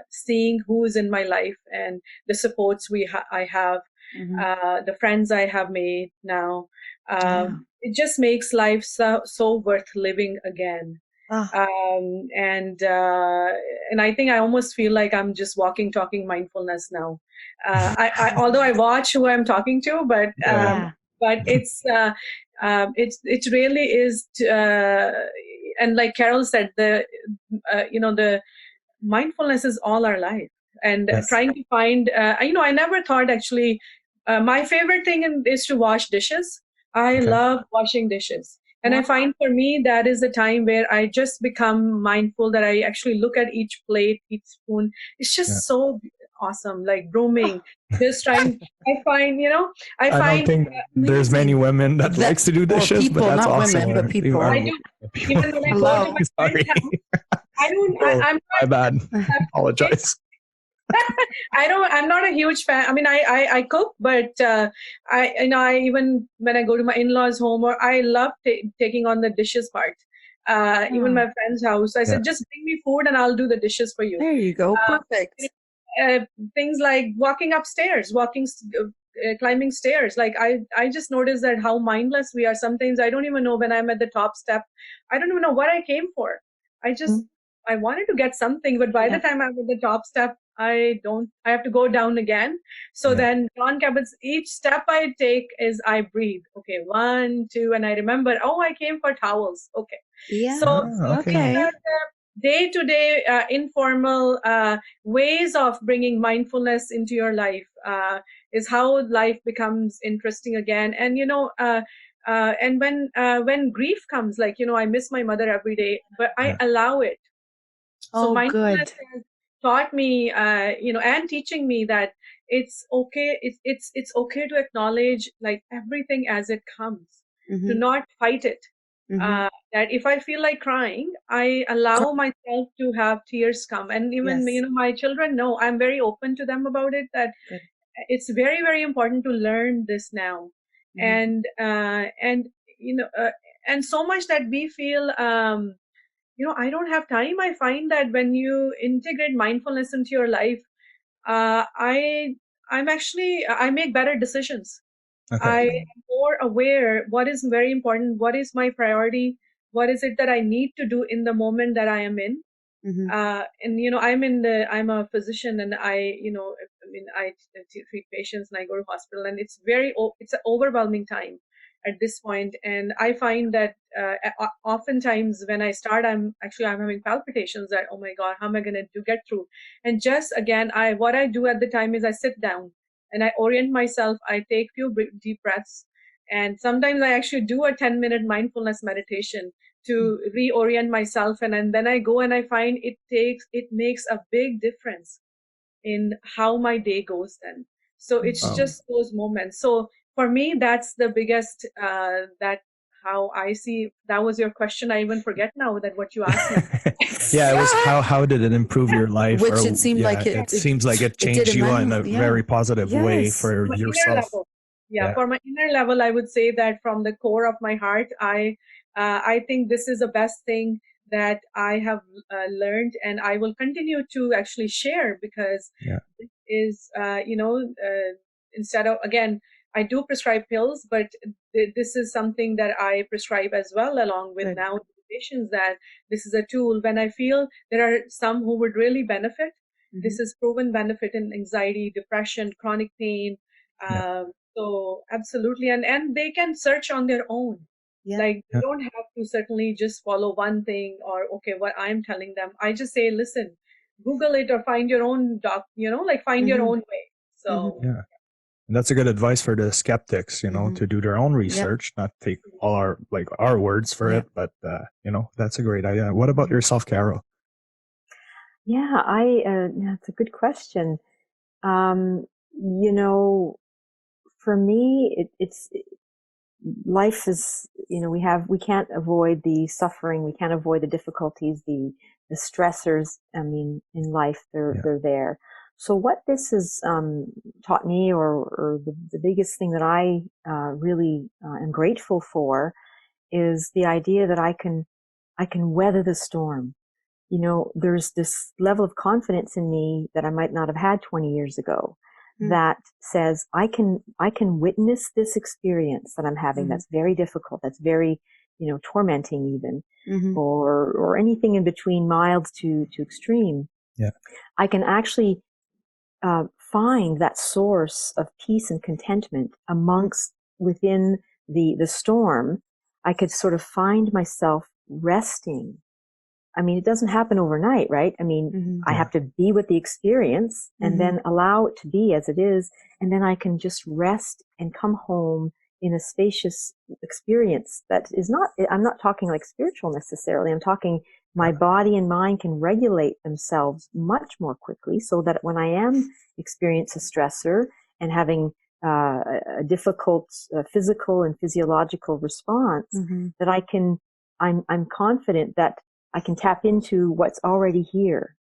seeing who is in my life and the supports I have, the friends I have made now, it just makes life so worth living again. And I think I almost feel like I'm just walking, talking mindfulness now. Although I watch who I'm talking to, but it really is. And like Carol said, the mindfulness is all our life, and trying to find. I never thought actually. My favorite thing is to wash dishes. I love washing dishes. And I find for me, that is the time where I just become mindful that I actually look at each plate, each spoon. It's just so awesome, like brooming, just trying. I don't think there's many women that likes to do dishes, people, but that's not awesome. Women, but people. I do. Even when I go to my friend's house, I don't. I'm my bad. I apologize. I'm not a huge fan. I mean, I cook, but I even when I go to my in-laws' home, or I love taking on the dishes part. even my friend's house. I said, just bring me food and I'll do the dishes for you. There you go. Perfect. Things like walking upstairs, climbing stairs. Like I just noticed that how mindless we are. Sometimes I don't even know when I'm at the top step. I don't even know what I came for. I wanted to get something, but by the time I'm at the top step, I have to go down again. So then John Cabot's, each step I take is I breathe. Okay, 1, 2, and I remember, I came for towels. Okay. Yeah. So Okay. day-to-day informal ways of bringing mindfulness into your life is how life becomes interesting again. And and when grief comes, like I miss my mother every day, but I allow it. So mindfulness has taught me, and teaching me that it's okay. It's okay to acknowledge like everything as it comes, to not fight it. That if I feel like crying, I allow myself to have tears come. And even, my children know, I'm very open to them about it, that it's very, very important to learn this now. And so much that we feel, I don't have time. I find that when you integrate mindfulness into your life, I make better decisions. I am more aware what is very important, what is my priority, what is it that I need to do in the moment that I am in. And I'm a physician, and I treat patients and I go to hospital, and it's an overwhelming time at this point. And I find that oftentimes when I start, I'm having palpitations that, oh my God, how am I going to get through? And just again, what I do at the time is I sit down and I orient myself. I take few deep breaths, and sometimes I actually do a 10-minute mindfulness meditation to reorient myself. And then I go and I find it makes a big difference in how my day goes then. So it's just those moments. So for me, that's the biggest, how I see. That was your question. I even forget now that what you asked me. Yeah, it was how did it improve your life? Which it seemed like it seems like it changed you in a very positive way for yourself. For my inner level, I would say that from the core of my heart, I think this is the best thing that I have learned, and I will continue to actually share, because it is, instead of, again, I do prescribe pills, but this is something that I prescribe as well, along with now patients, that this is a tool. When I feel there are some who would really benefit, this is proven benefit in anxiety, depression, chronic pain. So absolutely. And they can search on their own. Like, you don't have to certainly just follow one thing or, okay, what I'm telling them. I just say, listen, Google it or find your own find your own way. So, and that's a good advice for the skeptics, to do their own research, not take all our words for it, but, that's a great idea. What about yourself, Carol? Yeah, that's a good question. For me, it's life is, we can't avoid the suffering. We can't avoid the difficulties, the stressors. I mean, in life, they're there. So what this has taught me, or the biggest thing that I really am grateful for, is the idea that I can weather the storm. There's this level of confidence in me that I might not have had 20 years ago, that says I can witness this experience that I'm having, that's very difficult, that's very, tormenting even, or anything in between mild to extreme. I can actually find that source of peace and contentment within the storm. I could sort of find myself resting. I mean, it doesn't happen overnight, right? I mean, I have to be with the experience and then allow it to be as it is. And then I can just rest and come home in a spacious experience that is I'm not talking like spiritual necessarily. I'm talking my body and mind can regulate themselves much more quickly, so that when I am experiencing a stressor and having a difficult physical and physiological response, that I'm confident that I can tap into what's already here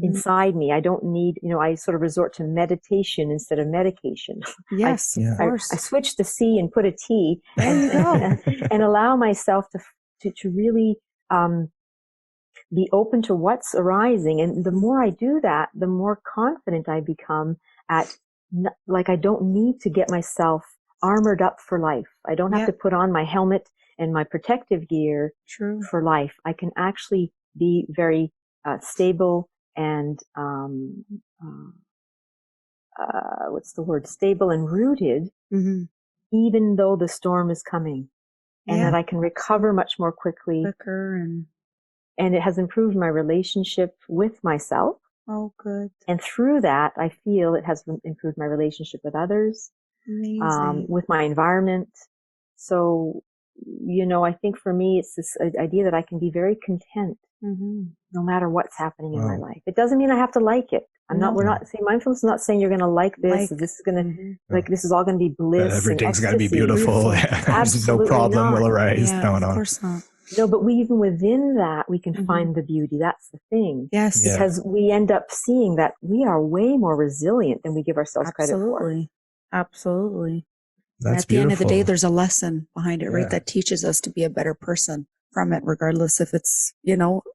inside me. I don't need, I sort of resort to meditation instead of medication. Yes, of course. I switch the C and put a T and allow myself to really be open to what's arising. And the more I do that, the more confident I become at, like, I don't need to get myself armored up for life. I don't have to put on my helmet and my protective gear for life. I can actually be very stable and stable and rooted, even though the storm is coming, and that I can recover much more quicker, and it has improved my relationship with myself. Oh, good. And through that, I feel it has improved my relationship with others, with my environment. So, I think for me, it's this idea that I can be very content no matter what's happening in my life. It doesn't mean I have to like it. We're not saying, mindfulness is not saying you're going to like this, this is going to, this is all going to be bliss. Everything's going to be beautiful. No problem will arise. Yeah, No. Of course not. No, but even within that, we can find the beauty. That's the thing. Yes. Because we end up seeing that we are way more resilient than we give ourselves credit for. Absolutely. That's at the end of the beautiful. day, there's a lesson behind it, right? That teaches us to be a better person from it, regardless if it's,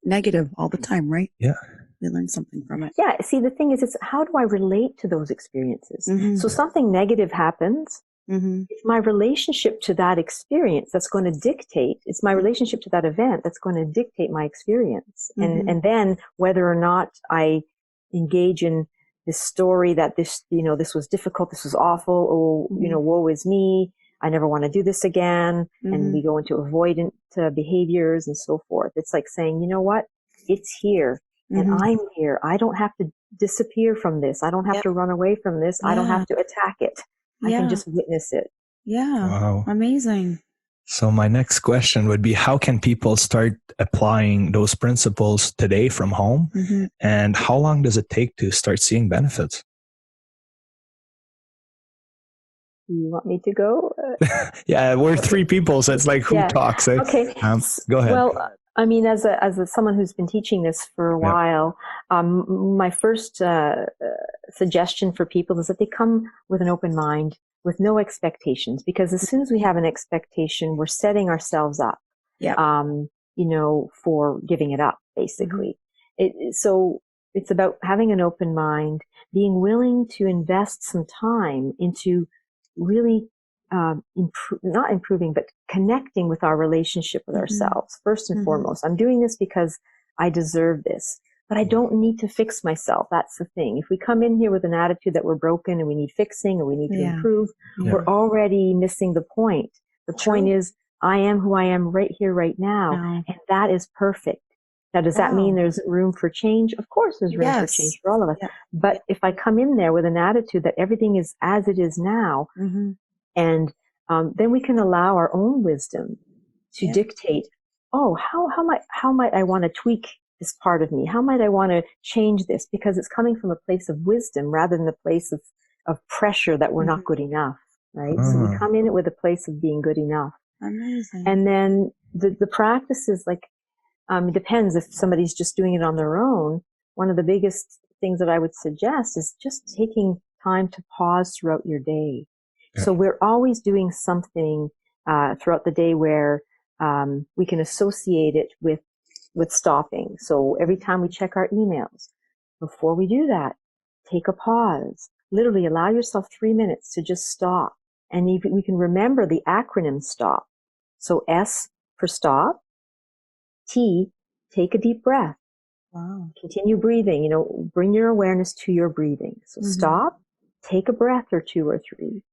negative all the time, right? Yeah. We learn something from it. Yeah. See, the thing is, it's how do I relate to those experiences? So something negative happens. It's my relationship to that experience that's going to dictate, it's my relationship to that event that's going to dictate my experience. And then whether or not I engage in this story that this was difficult, this was awful, woe is me, I never want to do this again. And we go into avoidant behaviors and so forth. It's like saying, you know what? It's here. And I'm here. I don't have to disappear from this. I don't have to run away from this. I don't have to attack it. I can just witness it. Yeah. Wow. Amazing. So my next question would be, how can people start applying those principles today from home? And how long does it take to start seeing benefits? You want me to go? Yeah, we're three people, so it's like, who talks? Okay. Go ahead. Well, I mean, as someone who's been teaching this for a while, my first suggestion for people is that they come with an open mind, with no expectations, because as soon as we have an expectation, we're setting ourselves up, for giving it up, basically. So it's about having an open mind, being willing to invest some time into really not improving, but connecting with our relationship with ourselves, first and foremost. I'm doing this because I deserve this, but I don't need to fix myself. That's the thing. If we come in here with an attitude that we're broken and we need fixing or we need to improve, we're already missing the point. The point is, I am who I am right here, right now, and that is perfect. Now, does that mean there's room for change? Of course, there's room for change for all of us. But if I come in there with an attitude that everything is as it is now, and then we can allow our own wisdom to dictate, how might I want to tweak this part of me? How might I want to change this? Because it's coming from a place of wisdom rather than a place of pressure that we're not good enough, right? So we come in it with a place of being good enough. Amazing. And then the practice is like, it depends if somebody's just doing it on their own. One of the biggest things that I would suggest is just taking time to pause throughout your day. So we're always doing something throughout the day where we can associate it with stopping. So every time we check our emails, before we do that, take a pause. Literally allow yourself 3 minutes to just stop. And we can remember the acronym STOP. So S for stop. T, take a deep breath. Wow. Continue breathing. Bring your awareness to your breathing. So stop, take a breath or two or three.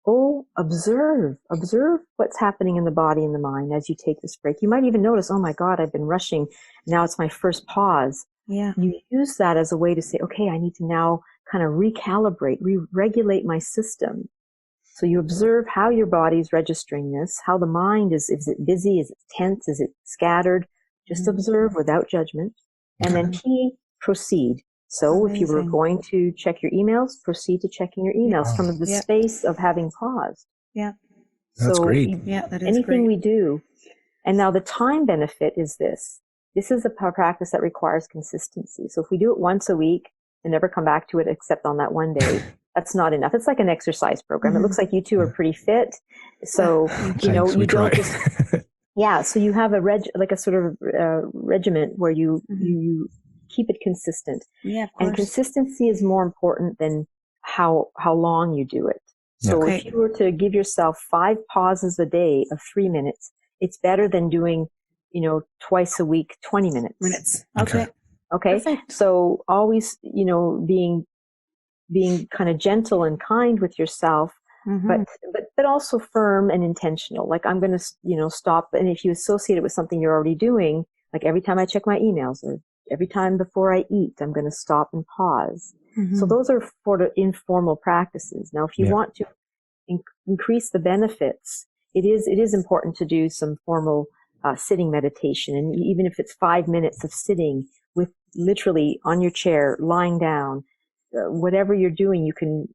O, observe what's happening in the body and the mind as you take this break. You might even notice, oh my God, I've been rushing. Now it's my first pause. Yeah. You use that as a way to say, okay, I need to now kind of recalibrate, re-regulate my system. So you observe how your body's registering this, how the mind is it busy? Is it tense? Is it scattered? Just observe without judgment. And then P, proceed. So if you were going to check your emails, proceed to checking your emails from the space of having paused. Yeah. That's great. Yeah, that is anything great. we do. And now the time benefit is this. This is a practice that requires consistency. So if we do it once a week and never come back to it except on that one day, that's not enough. It's like an exercise program. It looks like you two are pretty fit. So, you don't just, Yeah, so you have like a sort of regiment where you keep it consistent. Yeah, of And course. consistency is more important than how long you do it. So Okay. if you were to give yourself 5 pauses a day of 3 minutes, it's better than doing, twice a week, 20 minutes. Okay. Okay. Perfect. So always, being kind of gentle and kind with yourself, but also firm and intentional. Like, I'm going to, stop. And if you associate it with something you're already doing, like every time I check my emails or every time before I eat, I'm going to stop and pause. So those are sort of informal practices. Now, if you want to increase the benefits, it is important to do some formal sitting meditation. And even if it's 5 minutes of sitting with literally on your chair, lying down, whatever you're doing,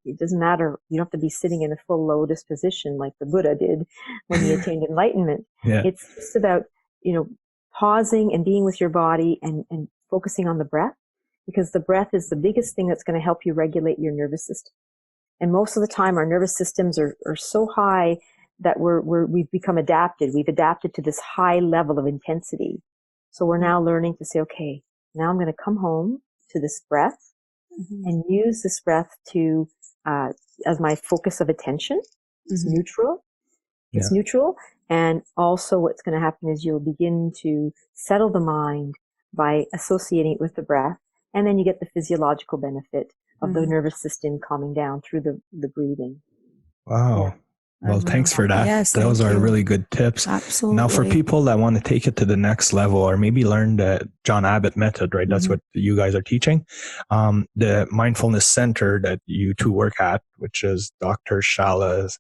it doesn't matter. You don't have to be sitting in a full lotus position like the Buddha did when he attained enlightenment. Yeah. It's just about, pausing and being with your body and focusing on the breath, because the breath is the biggest thing that's going to help you regulate your nervous system. And most of the time, our nervous systems are so high that we've become adapted. We've adapted to this high level of intensity. So we're now learning to say, okay, now I'm going to come home to this breath and use this breath to as my focus of attention. It's neutral. It's neutral. And also what's going to happen is you'll begin to settle the mind by associating it with the breath. And then you get the physiological benefit of the nervous system calming down through the breathing. Wow. Yeah. Well, thanks for that. Yes, Those thank are you. really good tips. Absolutely. Now, for people that want to take it to the next level or maybe learn the John Abbott method, right? That's what you guys are teaching. The mindfulness center that you two work at, which is Dr. Chawla's,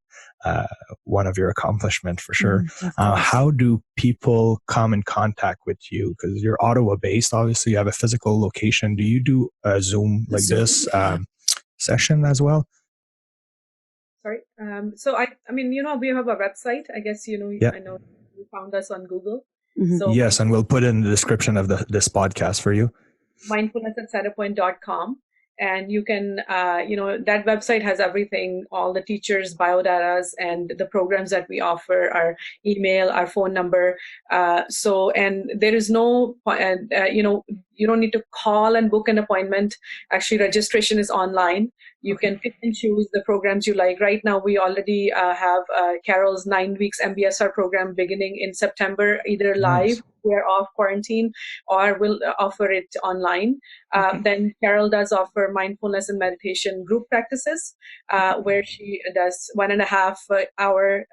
one of your accomplishments for sure. How do people come in contact with you? Because you're Ottawa based. Obviously, you have a physical location. Do you do a Zoom like this session as well? Sorry. So I mean, we have a website. I guess, I know you found us on Google. So yes, and we'll put in the description of this podcast for you. Mindfulness at Centrepointe.com. And you can, that website has everything, all the teachers' biodatas and the programs that we offer, our email, our phone number. And there is no, you don't need to call and book an appointment. Actually, registration is online. You can pick and choose the programs you like. Right now, we already have Carol's 9 weeks MBSR program beginning in September, either live, we're off quarantine, or we'll offer it online. Then Carol does offer mindfulness and meditation group practices, where she does 1.5 hour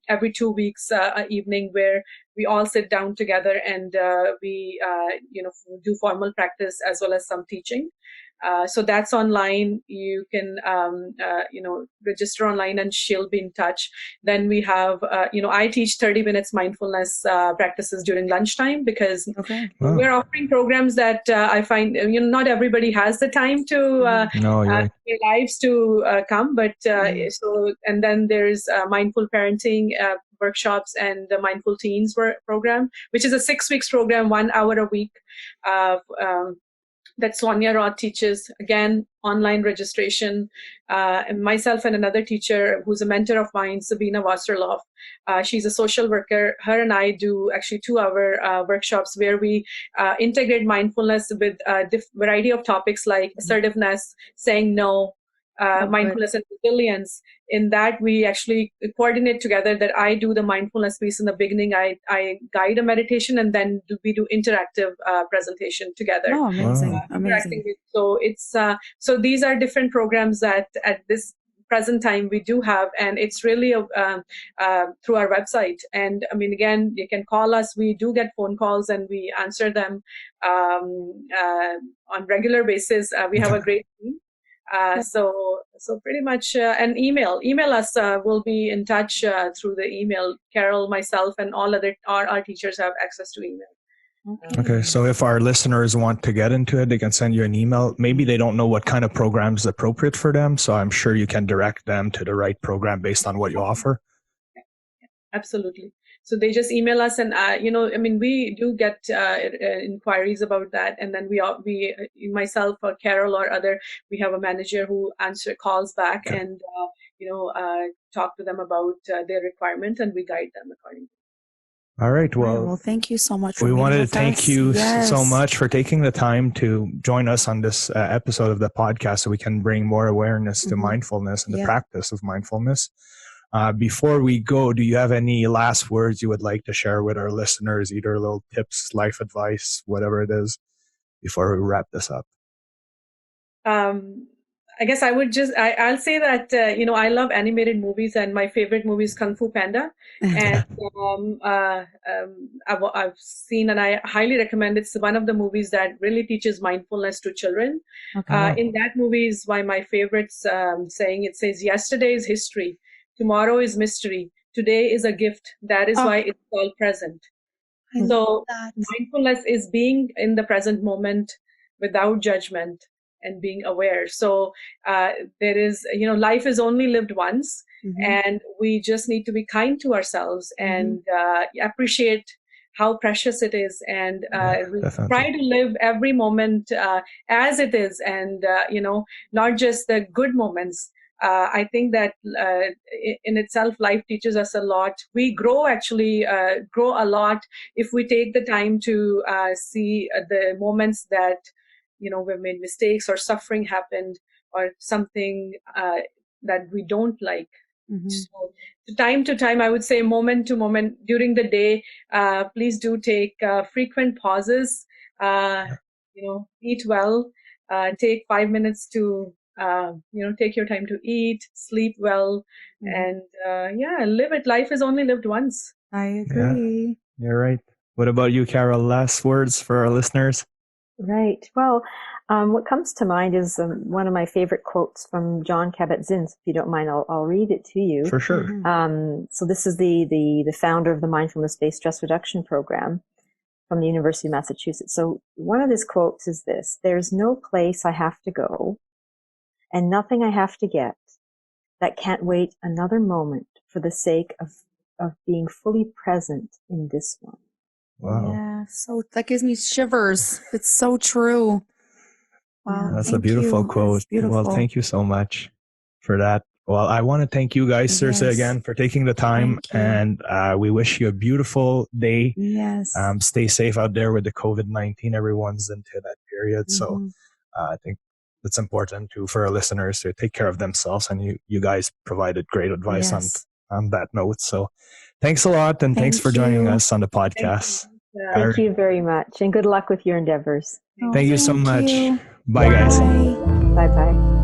every 2 weeks evening, where we all sit down together and we do formal practice as well as some teaching. So that's online. You can, register online and she'll be in touch. Then we have, I teach 30 minutes mindfulness practices during lunchtime, because we're offering programs that I find, not everybody has the time to their lives to come. But and then there's mindful parenting workshops and the mindful teens program, which is a 6 weeks program, 1 hour a week. That Sonia Roth teaches, again, online registration. And myself and another teacher who's a mentor of mine, Sabina Wasserloff, she's a social worker. Her and I do actually 2-hour workshops where we integrate mindfulness with a variety of topics like assertiveness, saying no, mindfulness and resilience. In that, we actually coordinate together. That I do the mindfulness piece in the beginning. I guide a meditation, and then we do interactive presentation together. Oh, amazing! Amazing. So it's so these are different programs that at this present time we do have, and it's really through our website. And I mean, again, you can call us. We do get phone calls, and we answer them on regular basis. We have a great team. So pretty much, and email us. We'll be in touch through the email. Carol, myself, and all our teachers have access to email. Okay. So if our listeners want to get into it, they can send you an email. Maybe they don't know what kind of program is appropriate for them. So I'm sure you can direct them to the right program based on what you offer. Absolutely. So they just email us, and we do get inquiries about that, and then we myself or Carol or other, we have a manager who calls back and talk to them about their requirement, and we guide them accordingly. All right. Well, thank you so much for we being wanted with to thank us. you Yes. so much for taking the time to join us on this episode of the podcast so we can bring more awareness to mindfulness and the practice of mindfulness. Before we go, do you have any last words you would like to share with our listeners, either little tips, life advice, whatever it is, before we wrap this up? I guess I would I'll say that, I love animated movies, and my favorite movie is Kung Fu Panda. And I've seen, and I highly recommend, it's one of the movies that really teaches mindfulness to children. In that movie is my favorite saying. It says, yesterday is history, tomorrow is mystery, today is a gift. That is why it's called present. So mindfulness is being in the present moment without judgment and being aware. So there is, life is only lived once, and we just need to be kind to ourselves and appreciate how precious it is, and try to live every moment as it is, and not just the good moments. I think that in itself, life teaches us a lot. We grow a lot if we take the time to see the moments that we've made mistakes, or suffering happened, or something that we don't like. So time to time, I would say moment to moment during the day, please do take frequent pauses, eat well, take 5 minutes to, take your time to eat, sleep well, and live it. Life is only lived once. I agree. Yeah, you're right. What about you, Carol? Last words for our listeners? Right. Well, what comes to mind is one of my favorite quotes from John Kabat-Zinn. If you don't mind, I'll read it to you. For sure. So this is the founder of the Mindfulness-Based Stress Reduction Program from the University of Massachusetts. So one of his quotes is this: "There's no place I have to go and nothing I have to get that can't wait another moment for the sake of being fully present in this one." Wow. Yeah, so that gives me shivers. It's so true. Wow. That's a beautiful quote. Beautiful. Well, thank you so much for that. Well, I want to thank you guys, seriously, again, for taking the time, and we wish you a beautiful day. Yes. Stay safe out there with the COVID-19. Everyone's into that period. So I think it's important for our listeners to take care of themselves, and you guys provided great advice on that note. So thanks a lot, and thanks for joining us on the podcast. Thank you very much, and good luck with your endeavors. Thank you so much. Bye, guys. Bye-bye.